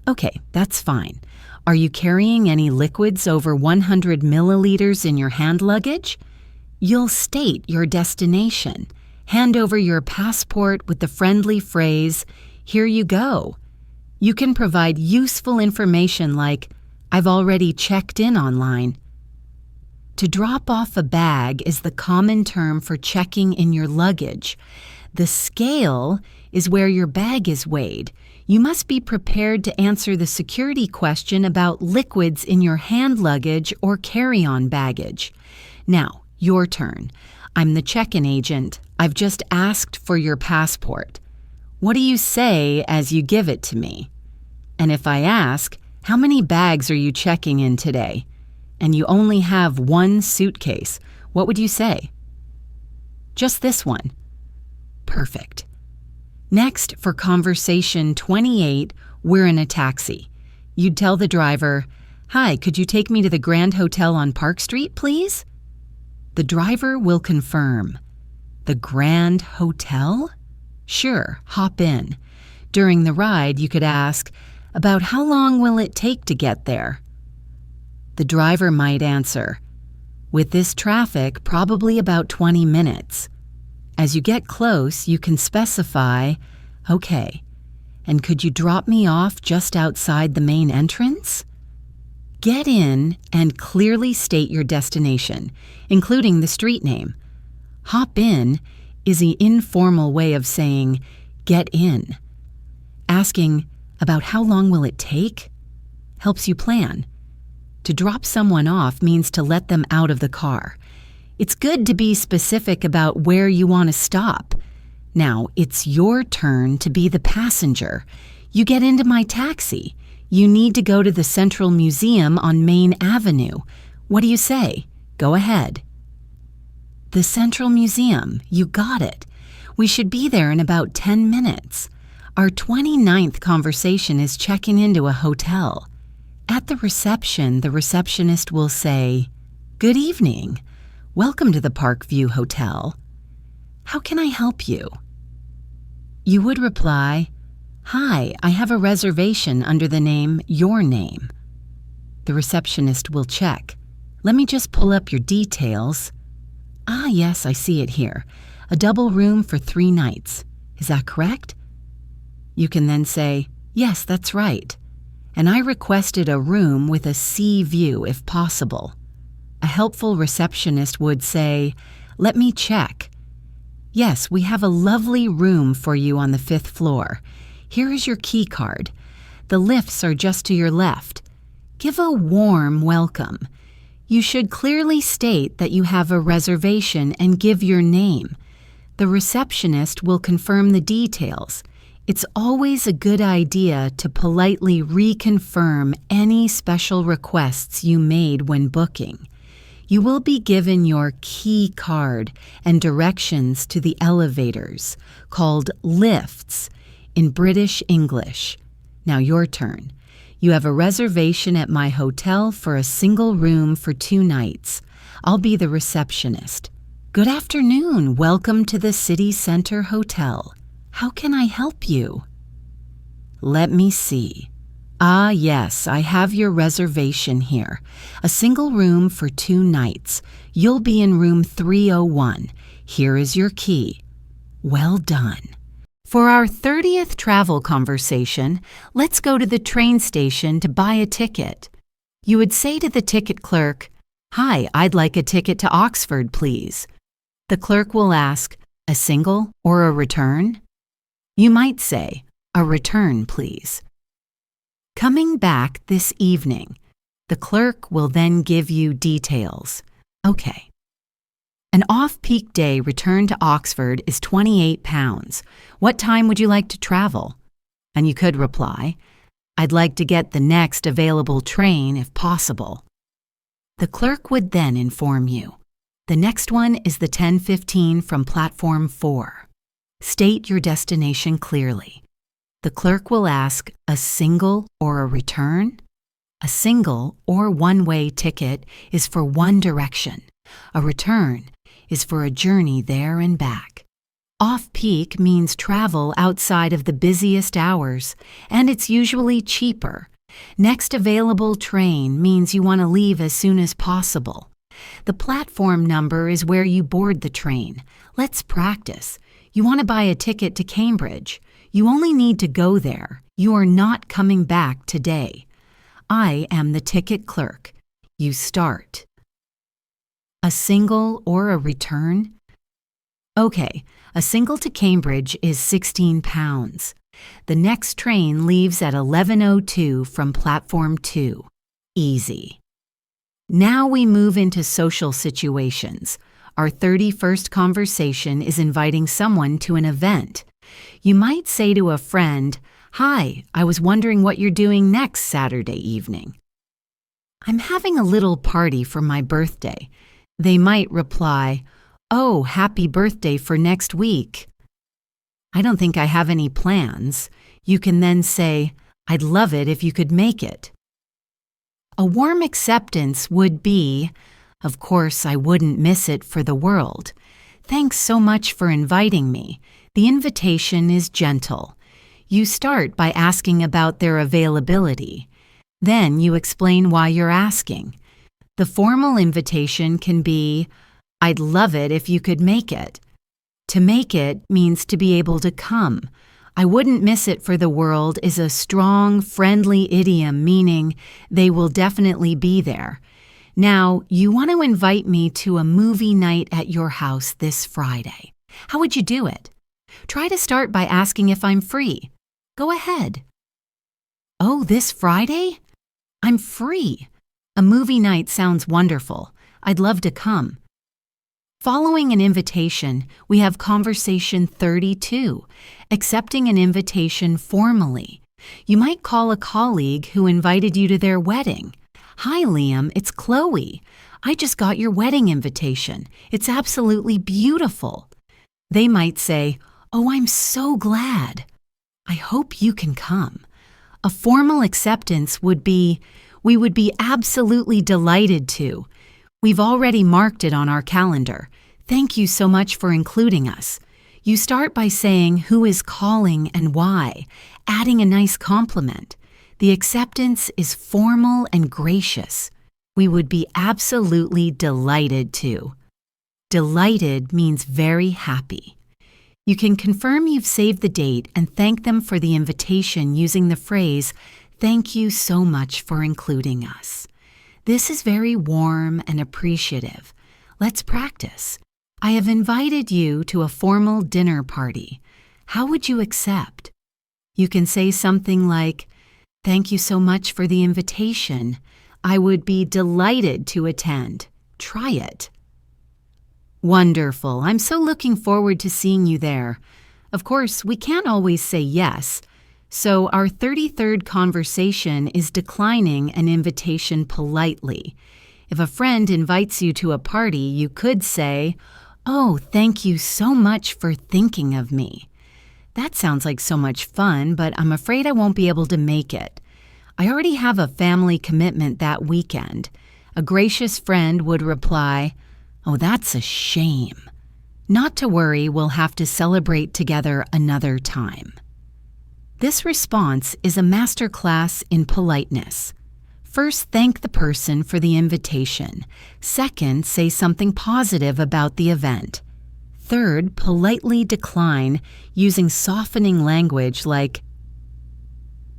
Okay, that's fine. Are you carrying any liquids over 100 milliliters in your hand luggage? You'll state your destination. Hand over your passport with the friendly phrase, here you go. You can provide useful information like, I've already checked in online. To drop off a bag is the common term for checking in your luggage. The scale is where your bag is weighed. You must be prepared to answer the security question about liquids in your hand luggage or carry-on baggage. Now, your turn. I'm the check-in agent. I've just asked for your passport. What do you say as you give it to me? And if I ask, how many bags are you checking in today? And you only have one suitcase, what would you say? Just this one. Perfect. Next, for conversation 28, we're in a taxi. You'd tell the driver, hi, could you take me to the Grand Hotel on Park Street, please? The driver will confirm. The Grand Hotel? Sure, hop in. During the ride, you could ask, about how long will it take to get there? The driver might answer, with this traffic, probably about 20 minutes. As you get close, you can specify, okay, and could you drop me off just outside the main entrance? Get in and clearly state your destination, including the street name. Hop in is the informal way of saying, get in. Asking, about how long will it take? Helps you plan. To drop someone off means to let them out of the car. It's good to be specific about where you want to stop. Now, it's your turn to be the passenger. You get into my taxi. You need to go to the Central Museum on Main Avenue. What do you say? Go ahead. The Central Museum, you got it. We should be there in about 10 minutes. Our 29th conversation is checking into a hotel. At the reception, the receptionist will say, good evening. Welcome to the Parkview Hotel. How can I help you? You would reply, hi, I have a reservation under the name Your Name. The receptionist will check. Let me just pull up your details. Ah, yes, I see it here. A double room for 3 nights. Is that correct? You can then say, yes, that's right. And I requested a room with a sea view if possible. A helpful receptionist would say, let me check. Yes, we have a lovely room for you on the 5th floor. Here is your key card. The lifts are just to your left. Give a warm welcome. You should clearly state that you have a reservation and give your name. The receptionist will confirm the details. It's always a good idea to politely reconfirm any special requests you made when booking. You will be given your key card and directions to the elevators, called lifts in British English. Now your turn. You have a reservation at my hotel for a single room for 2 nights. I'll be the receptionist. Good afternoon. Welcome to the City Center Hotel. How can I help you? Let me see. Ah, yes, I have your reservation here. A single room for 2 nights. You'll be in room 301. Here is your key. Well done. For our 30th travel conversation, let's go to the train station to buy a ticket. You would say to the ticket clerk, "Hi, I'd like a ticket to Oxford, please." The clerk will ask, "A single or a return?" You might say, "A return, please." Coming back this evening, the clerk will then give you details. Okay. An off-peak day return to Oxford is £28. What time would you like to travel? And you could reply, "I'd like to get the next available train if possible." The clerk would then inform you, "The next one is the 10:15 from platform 4. State your destination clearly." The clerk will ask, "A single or a return?" A single or one-way ticket is for one direction. A return is for a journey there and back. Off-peak means travel outside of the busiest hours, and it's usually cheaper. Next available train means you want to leave as soon as possible. The platform number is where you board the train. Let's practice. You want to buy a ticket to Cambridge. You only need to go there. You are not coming back today. I am the ticket clerk. You start. A single or a return? Okay, a single to Cambridge is £16. The next train leaves at 11:02 from platform 2. Easy. Now we move into social situations. Our 31st conversation is inviting someone to an event. You might say to a friend, "Hi, I was wondering what you're doing next Saturday evening." "I'm having a little party for my birthday." They might reply, "Oh, happy birthday for next week." "I don't think I have any plans." You can then say, "I'd love it if you could make it." A warm acceptance would be, "Of course, I wouldn't miss it for the world. Thanks so much for inviting me." The invitation is gentle. You start by asking about their availability. Then you explain why you're asking. The formal invitation can be, "I'd love it if you could make it." To make it means to be able to come. "I wouldn't miss it for the world" is a strong, friendly idiom meaning they will definitely be there. Now, you want to invite me to a movie night at your house this Friday. How would you do it? Try to start by asking if I'm free. Go ahead. "Oh, this Friday? I'm free. A movie night sounds wonderful. I'd love to come." Following an invitation, we have conversation 32, accepting an invitation formally. You might call a colleague who invited you to their wedding. "Hi, Liam, it's Chloe. I just got your wedding invitation. It's absolutely beautiful." They might say, "Oh, I'm so glad. I hope you can come." A formal acceptance would be, "We would be absolutely delighted to. We've already marked it on our calendar. Thank you so much for including us." You start by saying who is calling and why, adding a nice compliment. The acceptance is formal and gracious. "We would be absolutely delighted to." Delighted means very happy. You can confirm you've saved the date and thank them for the invitation using the phrase, "Thank you so much for including us." This is very warm and appreciative. Let's practice. "I have invited you to a formal dinner party. How would you accept?" You can say something like, "Thank you so much for the invitation. I would be delighted to attend. Try it." Wonderful. I'm so looking forward to seeing you there. Of course, we can't always say yes, so our 33rd conversation is declining an invitation politely. If a friend invites you to a party, you could say, "Oh, thank you so much for thinking of me. That sounds like so much fun, but I'm afraid I won't be able to make it. I already have a family commitment that weekend." A gracious friend would reply, "Oh, that's a shame. Not to worry, we'll have to celebrate together another time." This response is a masterclass in politeness. First, thank the person for the invitation. Second, say something positive about the event. Third, politely decline using softening language like,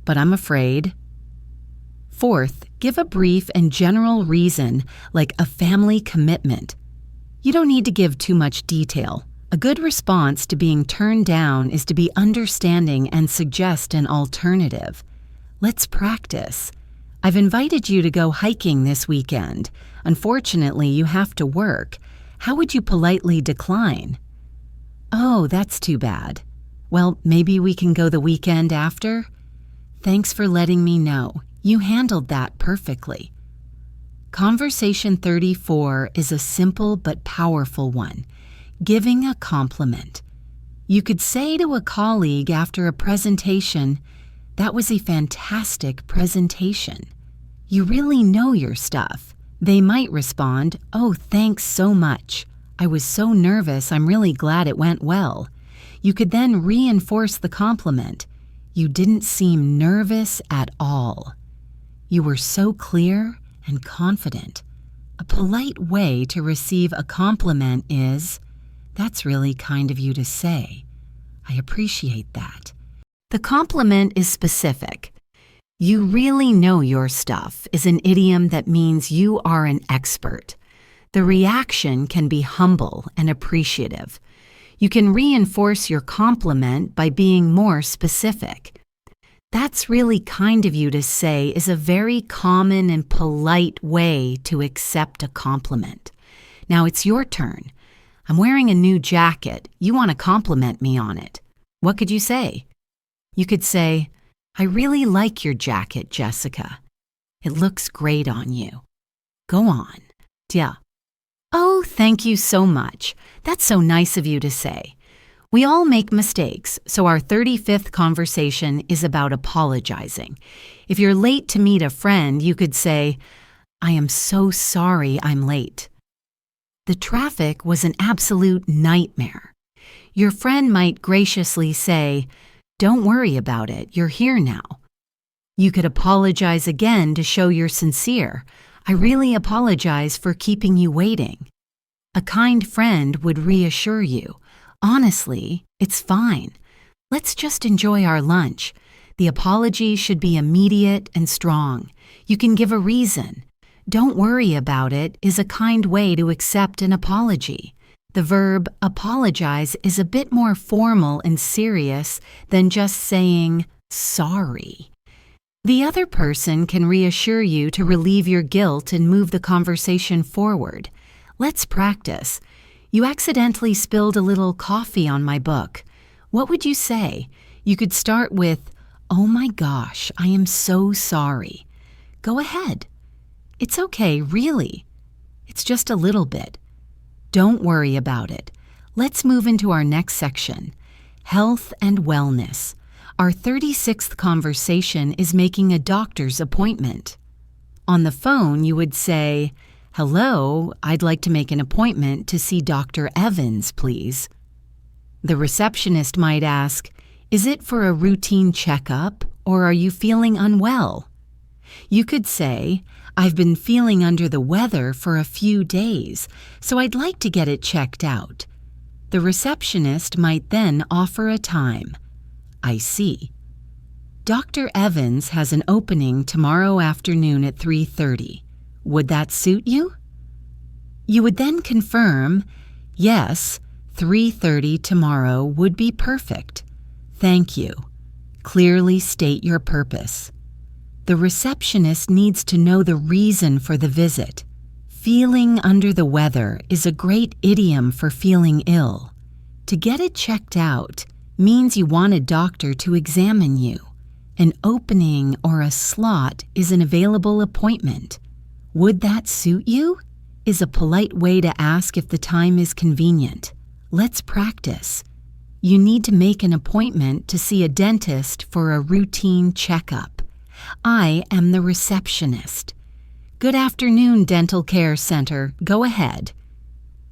"But I'm afraid." Fourth, give a brief and general reason like a family commitment. You don't need to give too much detail. A good response to being turned down is to be understanding and suggest an alternative. Let's practice. I've invited you to go hiking this weekend. Unfortunately, you have to work. How would you politely decline? "Oh, that's too bad. Well, maybe we can go the weekend after? Thanks for letting me know. You handled that perfectly." Conversation 34 is a simple but powerful one. Giving a compliment. You could say to a colleague after a presentation, "That was a fantastic presentation. You really know your stuff." They might respond, "Oh, thanks so much. I was so nervous, I'm really glad it went well." You could then reinforce the compliment. "You didn't seem nervous at all. You were so clear and confident." A polite way to receive a compliment is, "That's really kind of you to say. I appreciate that." The compliment is specific. "You really know your stuff" is an idiom that means you are an expert. The reaction can be humble and appreciative. You can reinforce your compliment by being more specific. "That's really kind of you to say" is a very common and polite way to accept a compliment. Now it's your turn. "I'm wearing a new jacket. You want to compliment me on it." What could you say? You could say, "I really like your jacket, Jessica. It looks great on you. Go on." Yeah. "Oh, thank you so much. That's so nice of you to say." We all make mistakes, so our 35th conversation is about apologizing. If you're late to meet a friend, you could say, "I am so sorry I'm late. The traffic was an absolute nightmare." Your friend might graciously say, "Don't worry about it, you're here now." You could apologize again to show you're sincere. "I really apologize for keeping you waiting." A kind friend would reassure you, "Honestly, it's fine. Let's just enjoy our lunch." The apology should be immediate and strong. You can give a reason. "Don't worry about it" is a kind way to accept an apology. The verb apologize is a bit more formal and serious than just saying sorry. The other person can reassure you to relieve your guilt and move the conversation forward. Let's practice. "You accidentally spilled a little coffee on my book. What would you say?" You could start with, "Oh my gosh, I am so sorry." Go ahead. "It's okay, really. It's just a little bit." Don't worry about it. Let's move into our next section, health and wellness. Our 36th conversation is making a doctor's appointment. On the phone, you would say, "Hello, I'd like to make an appointment to see Dr. Evans, please." The receptionist might ask, "Is it for a routine checkup, or are you feeling unwell?" You could say, "I've been feeling under the weather for a few days, so I'd like to get it checked out." The receptionist might then offer a time. "I see. Dr. Evans has an opening tomorrow afternoon at 3:30. Would that suit you?" You would then confirm, "Yes, 3:30 tomorrow would be perfect. Thank you." Clearly state your purpose. The receptionist needs to know the reason for the visit. Feeling under the weather is a great idiom for feeling ill. To get it checked out means you want a doctor to examine you. An opening or a slot is an available appointment. "Would that suit you?" is a polite way to ask if the time is convenient. Let's practice. You need to make an appointment to see a dentist for a routine checkup. "I am the receptionist." "Good afternoon, Dental Care Center. Go ahead."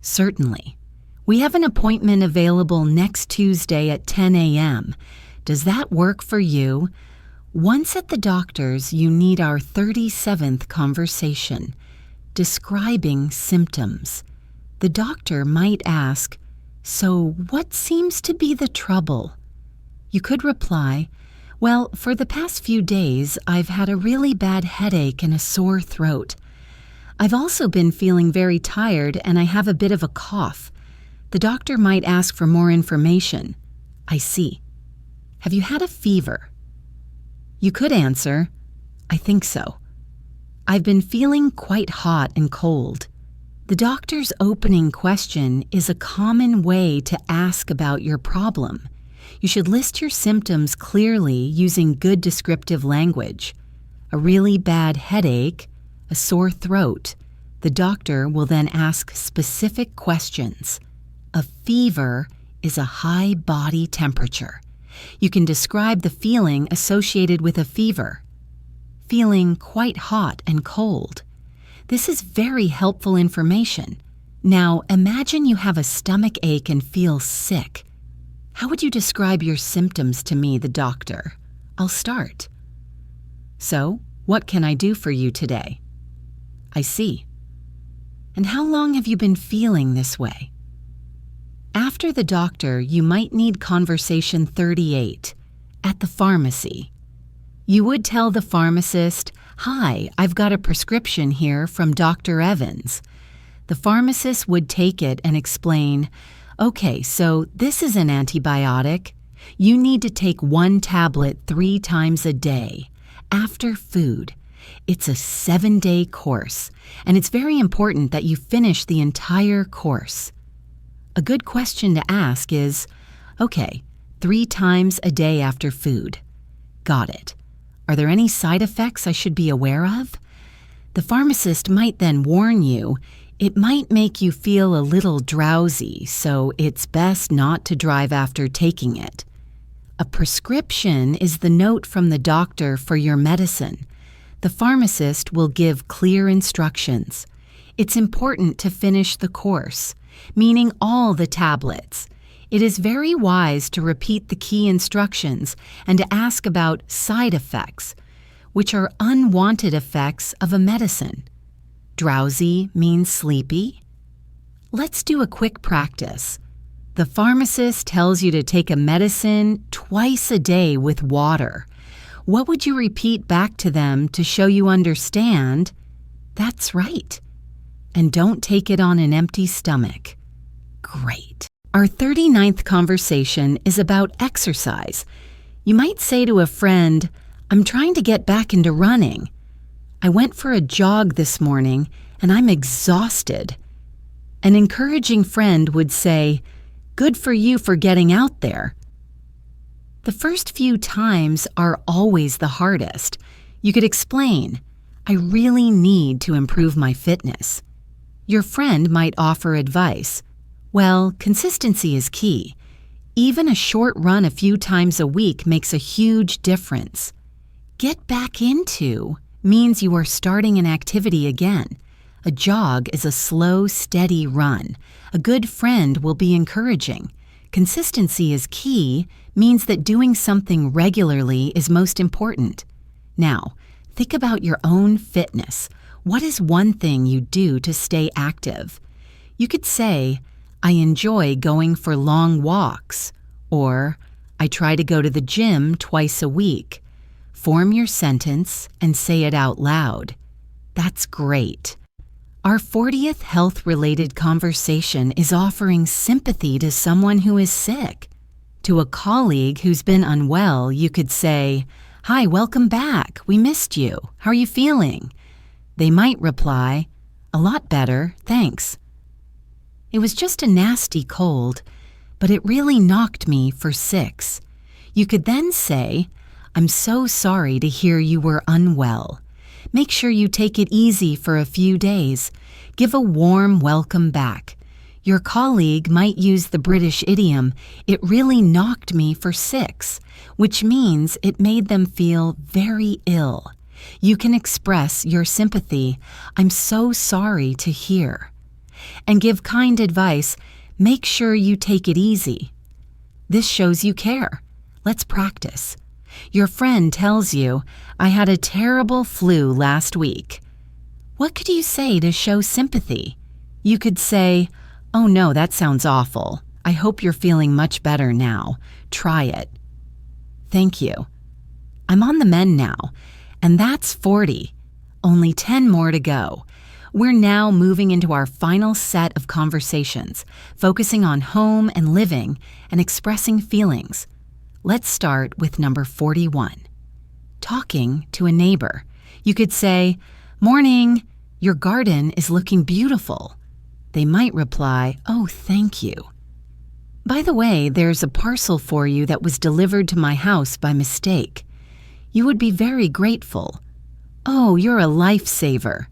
"Certainly. We have an appointment available next Tuesday at 10 a.m. Does that work for you? Once at the doctor's, you need our 37th conversation, describing symptoms. The doctor might ask, "So what seems to be the trouble?" You could reply, "Well, for the past few days, I've had a really bad headache and a sore throat. I've also been feeling very tired and I have a bit of a cough." The doctor might ask for more information. "I see. Have you had a fever?" You could answer, "I think so. I've been feeling quite hot and cold." The doctor's opening question is a common way to ask about your problem. You should list your symptoms clearly using good descriptive language. A really bad headache, a sore throat. The doctor will then ask specific questions. A fever is a high body temperature. You can describe the feeling associated with a fever. Feeling quite hot and cold. This is very helpful information. Now, imagine you have a stomach ache and feel sick. How would you describe your symptoms to me, the doctor? I'll start. "So, what can I do for you today?" "I see. And how long have you been feeling this way?" After the doctor, you might need conversation 38, at the pharmacy. You would tell the pharmacist, "Hi, I've got a prescription here from Dr. Evans." The pharmacist would take it and explain, "Okay, so this is an antibiotic. You need to take 1 tablet 3 times a day, after food. It's a 7-day course, and it's very important that you finish the entire course." A good question to ask is, "Okay, 3 times a day after food. Got it. Are there any side effects I should be aware of?" The pharmacist might then warn you, "It might make you feel a little drowsy, so it's best not to drive after taking it." A prescription is the note from the doctor for your medicine. The pharmacist will give clear instructions. It's important to finish the course, meaning all the tablets. It is very wise to repeat the key instructions and to ask about side effects, which are unwanted effects of a medicine. Drowsy means sleepy. Let's do a quick practice. The pharmacist tells you to take a medicine twice a day with water. What would you repeat back to them to show you understand? That's right. And don't take it on an empty stomach. Great. Our 39th conversation is about exercise. You might say to a friend, "I'm trying to get back into running. I went for a jog this morning and I'm exhausted." An encouraging friend would say, "Good for you for getting out there." The first few times are always the hardest. You could explain, "I really need to improve my fitness." Your friend might offer advice. "Well, consistency is key. Even a short run a few times a week makes a huge difference." Get back into means you are starting an activity again. A jog is a slow, steady run. A good friend will be encouraging. Consistency is key means that doing something regularly is most important. Now, think about your own fitness. What is one thing you do to stay active? You could say, "I enjoy going for long walks," or "I try to go to the gym twice a week." Form your sentence and say it out loud. That's great. Our 40th health-related conversation is offering sympathy to someone who is sick. To a colleague who's been unwell, you could say, "Hi, welcome back. We missed you. How are you feeling?" They might reply, "A lot better, thanks. It was just a nasty cold, but it really knocked me for 6. You could then say, "I'm so sorry to hear you were unwell. Make sure you take it easy for a few days. Give a warm welcome back." Your colleague might use the British idiom, "It really knocked me for 6," which means it made them feel very ill. You can express your sympathy, "I'm so sorry to hear," and give kind advice, "Make sure you take it easy." This shows you care. Let's practice. Your friend tells you, "I had a terrible flu last week." What could you say to show sympathy? You could say, "Oh no, that sounds awful. I hope you're feeling much better now. Try it." "Thank you. I'm on the mend now, and that's 40. Only 10 more to go." We're now moving into our final set of conversations, focusing on home and living and expressing feelings. Let's start with number 41. Talking to a neighbor. You could say, "Morning, your garden is looking beautiful." They might reply, "Oh, thank you. By the way, there's a parcel for you that was delivered to my house by mistake. You would be very grateful. Oh, you're a lifesaver.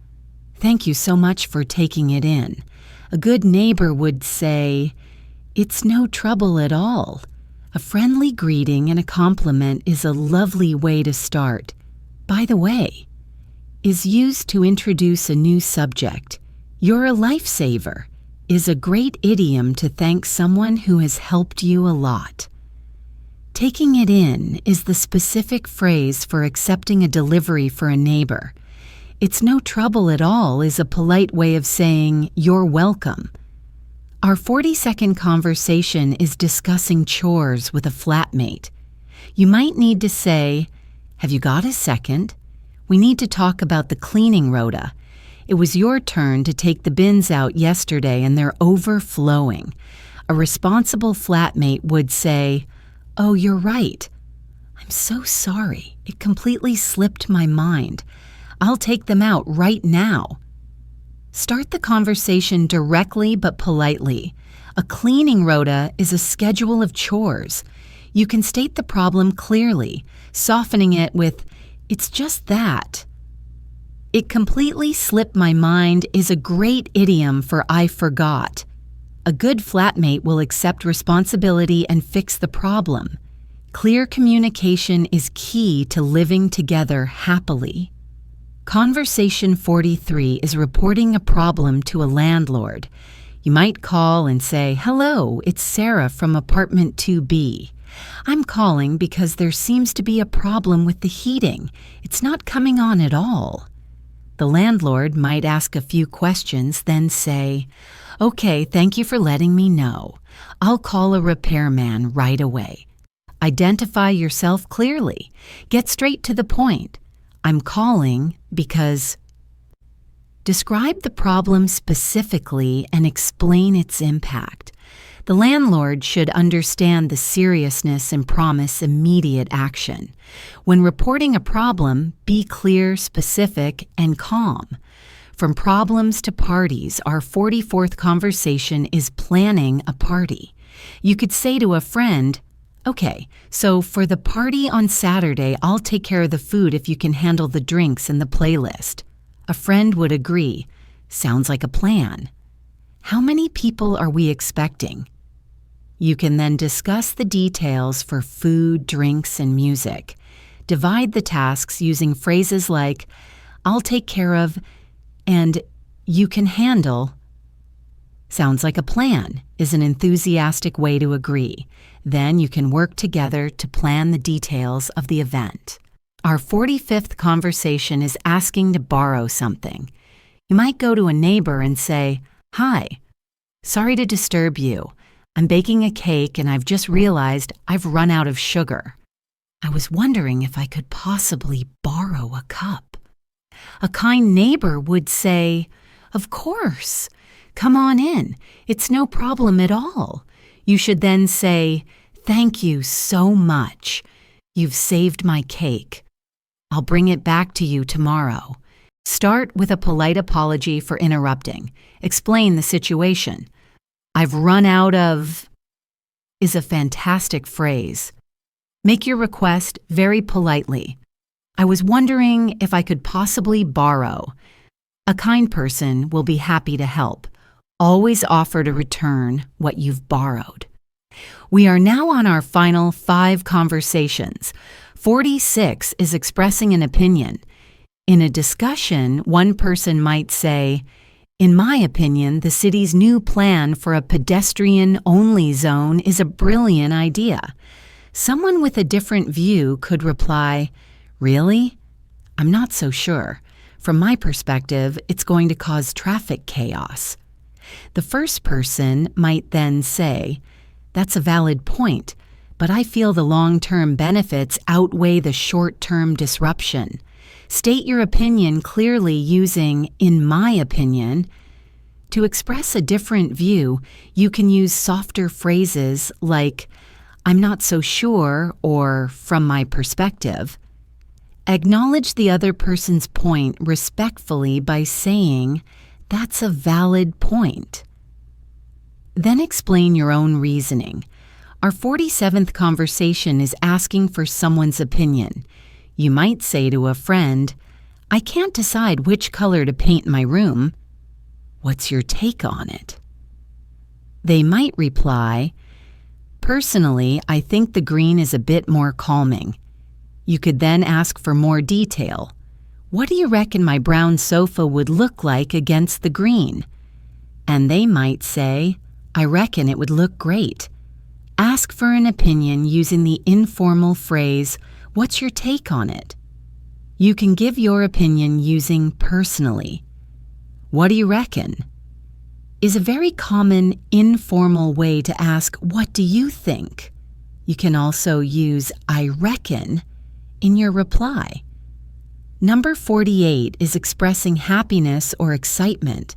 Thank you so much for taking it in." A good neighbor would say, "It's no trouble at all." A friendly greeting and a compliment is a lovely way to start. "By the way," is used to introduce a new subject. "You're a lifesaver" is a great idiom to thank someone who has helped you a lot. Taking it in is the specific phrase for accepting a delivery for a neighbor. "It's no trouble at all" is a polite way of saying "you're welcome." Our 40-second conversation is discussing chores with a flatmate. You might need to say, "Have you got a second? We need to talk about the cleaning rota. It was your turn to take the bins out yesterday and they're overflowing." A responsible flatmate would say, "Oh, you're right. I'm so sorry. It completely slipped my mind. I'll take them out right now." Start the conversation directly but politely. A cleaning rota is a schedule of chores. You can state the problem clearly, softening it with, "It's just that." "It completely slipped my mind" is a great idiom for "I forgot." A good flatmate will accept responsibility and fix the problem. Clear communication is key to living together happily. Conversation 43 is reporting a problem to a landlord. You might call and say, "Hello, it's Sarah from apartment 2B. I'm calling because there seems to be a problem with the heating. It's not coming on at all." The landlord might ask a few questions, then say, "Okay, thank you for letting me know. I'll call a repairman right away." Identify yourself clearly. Get straight to the point. "I'm calling because..." Describe the problem specifically and explain its impact. The landlord should understand the seriousness and promise immediate action. When reporting a problem, be clear, specific, and calm. From problems to parties, our 44th conversation is planning a party. You could say to a friend, "Okay, so for the party on Saturday, I'll take care of the food if you can handle the drinks and the playlist." A friend would agree. "Sounds like a plan." "How many people are we expecting?" You can then discuss the details for food, drinks, and music. Divide the tasks using phrases like, "I'll take care of," and "you can handle." "Sounds like a plan" is an enthusiastic way to agree. Then you can work together to plan the details of the event. Our 45th conversation is asking to borrow something. You might go to a neighbor and say, "Hi, sorry to disturb you. I'm baking a cake and I've just realized I've run out of sugar. I was wondering if I could possibly borrow a cup." A kind neighbor would say, "Of course. Come on in. It's no problem at all." You should then say, "Thank you so much. You've saved my cake. I'll bring it back to you tomorrow." Start with a polite apology for interrupting. Explain the situation. "I've run out of..." is a fantastic phrase. Make your request very politely. "I was wondering if I could possibly borrow." A kind person will be happy to help. Always offer to return what you've borrowed. We are now on our final 5 conversations. 46 is expressing an opinion. In a discussion, one person might say, "In my opinion, the city's new plan for a pedestrian-only zone is a brilliant idea." Someone with a different view could reply, "Really? I'm not so sure. From my perspective, it's going to cause traffic chaos." The first person might then say, "That's a valid point, but I feel the long-term benefits outweigh the short-term disruption." State your opinion clearly using "in my opinion." To express a different view, you can use softer phrases like "I'm not so sure" or "from my perspective." Acknowledge the other person's point respectfully by saying, "That's a valid point." Then explain your own reasoning. Our 47th conversation is asking for someone's opinion. You might say to a friend, "I can't decide which color to paint my room. What's your take on it?" They might reply, "Personally, I think the green is a bit more calming." You could then ask for more detail. "What do you reckon my brown sofa would look like against the green?" And they might say, "I reckon it would look great." Ask for an opinion using the informal phrase, "What's your take on it?" You can give your opinion using personally. "What do you reckon?" is a very common informal way to ask, "What do you think?" You can also use "I reckon" in your reply. Number 48 is expressing happiness or excitement.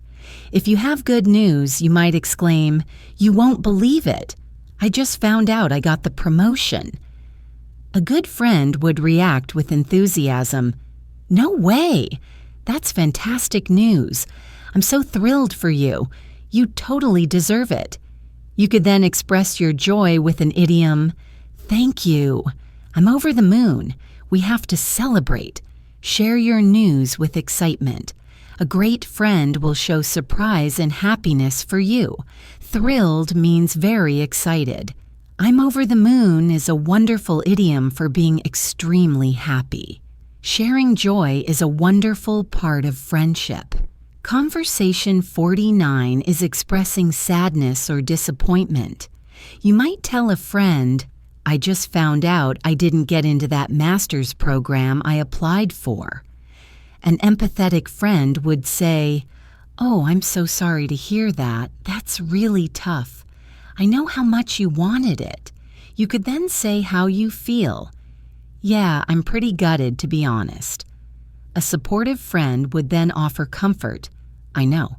If you have good news, you might exclaim, "You won't believe it! I just found out I got the promotion." A good friend would react with enthusiasm, "No way! That's fantastic news. I'm so thrilled for you. You totally deserve it." You could then express your joy with an idiom, "Thank you. I'm over the moon. We have to celebrate." Share your news with excitement. A great friend will show surprise and happiness for you. Thrilled means very excited. "I'm over the moon" is a wonderful idiom for being extremely happy. Sharing joy is a wonderful part of friendship. Conversation 49 is expressing sadness or disappointment. You might tell a friend, "I just found out I didn't get into that master's program I applied for." An empathetic friend would say, "Oh, I'm so sorry to hear that. That's really tough. I know how much you wanted it." You could then say how you feel. "Yeah, I'm pretty gutted, to be honest." A supportive friend would then offer comfort. "I know.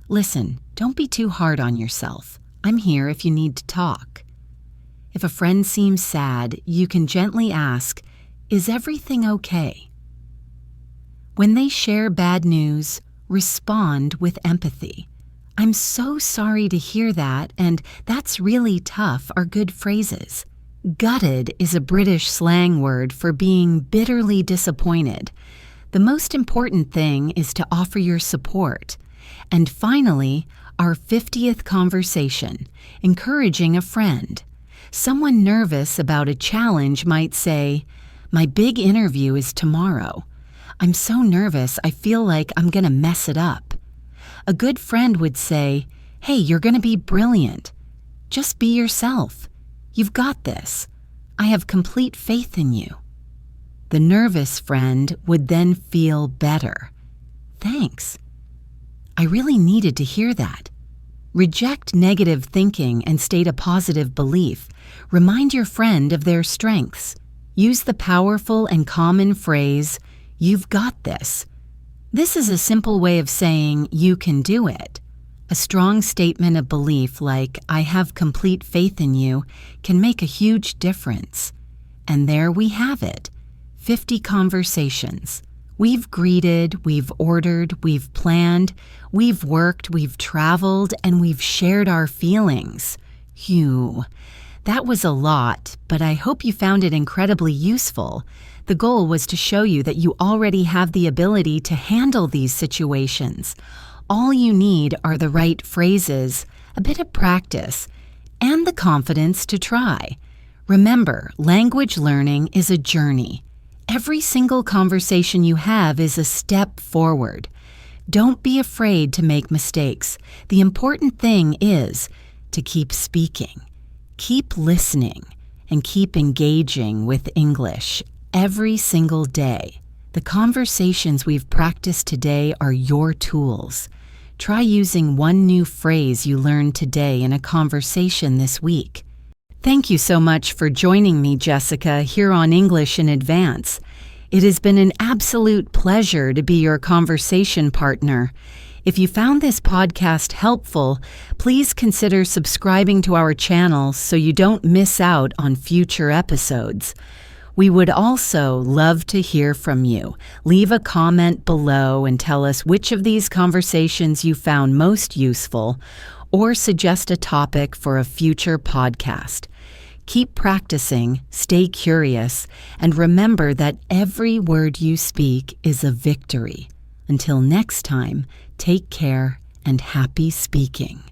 Listen, don't be too hard on yourself. I'm here if you need to talk." If a friend seems sad, you can gently ask, "Is everything okay?" When they share bad news, respond with empathy. "I'm so sorry to hear that," and "That's really tough" are good phrases. Gutted is a British slang word for being bitterly disappointed. The most important thing is to offer your support. And finally, our 50th conversation, encouraging a friend. Someone nervous about a challenge might say, "My big interview is tomorrow. I'm so nervous I feel like I'm going to mess it up." A good friend would say, "Hey, you're going to be brilliant. Just be yourself. You've got this. I have complete faith in you." The nervous friend would then feel better. "Thanks. I really needed to hear that." Reject negative thinking and state a positive belief. Remind your friend of their strengths. Use the powerful and common phrase, "You've got this." This is a simple way of saying you can do it. A strong statement of belief like, "I have complete faith in you," can make a huge difference. And there we have it, 50 conversations. We've greeted, we've ordered, we've planned, we've worked, we've traveled, and we've shared our feelings. Phew. That was a lot, but I hope you found it incredibly useful. The goal was to show you that you already have the ability to handle these situations. All you need are the right phrases, a bit of practice, and the confidence to try. Remember, language learning is a journey. Every single conversation you have is a step forward. Don't be afraid to make mistakes. The important thing is to keep speaking, keep listening, and keep engaging with English every single day. The conversations we've practiced today are your tools. Try using one new phrase you learned today in a conversation this week. Thank you so much for joining me, Jessica, here on English in Advance. It has been an absolute pleasure to be your conversation partner. If you found this podcast helpful, please consider subscribing to our channel so you don't miss out on future episodes. We would also love to hear from you. Leave a comment below and tell us which of these conversations you found most useful, or suggest a topic for a future podcast. Keep practicing, stay curious, and remember that every word you speak is a victory. Until next time, take care and happy speaking.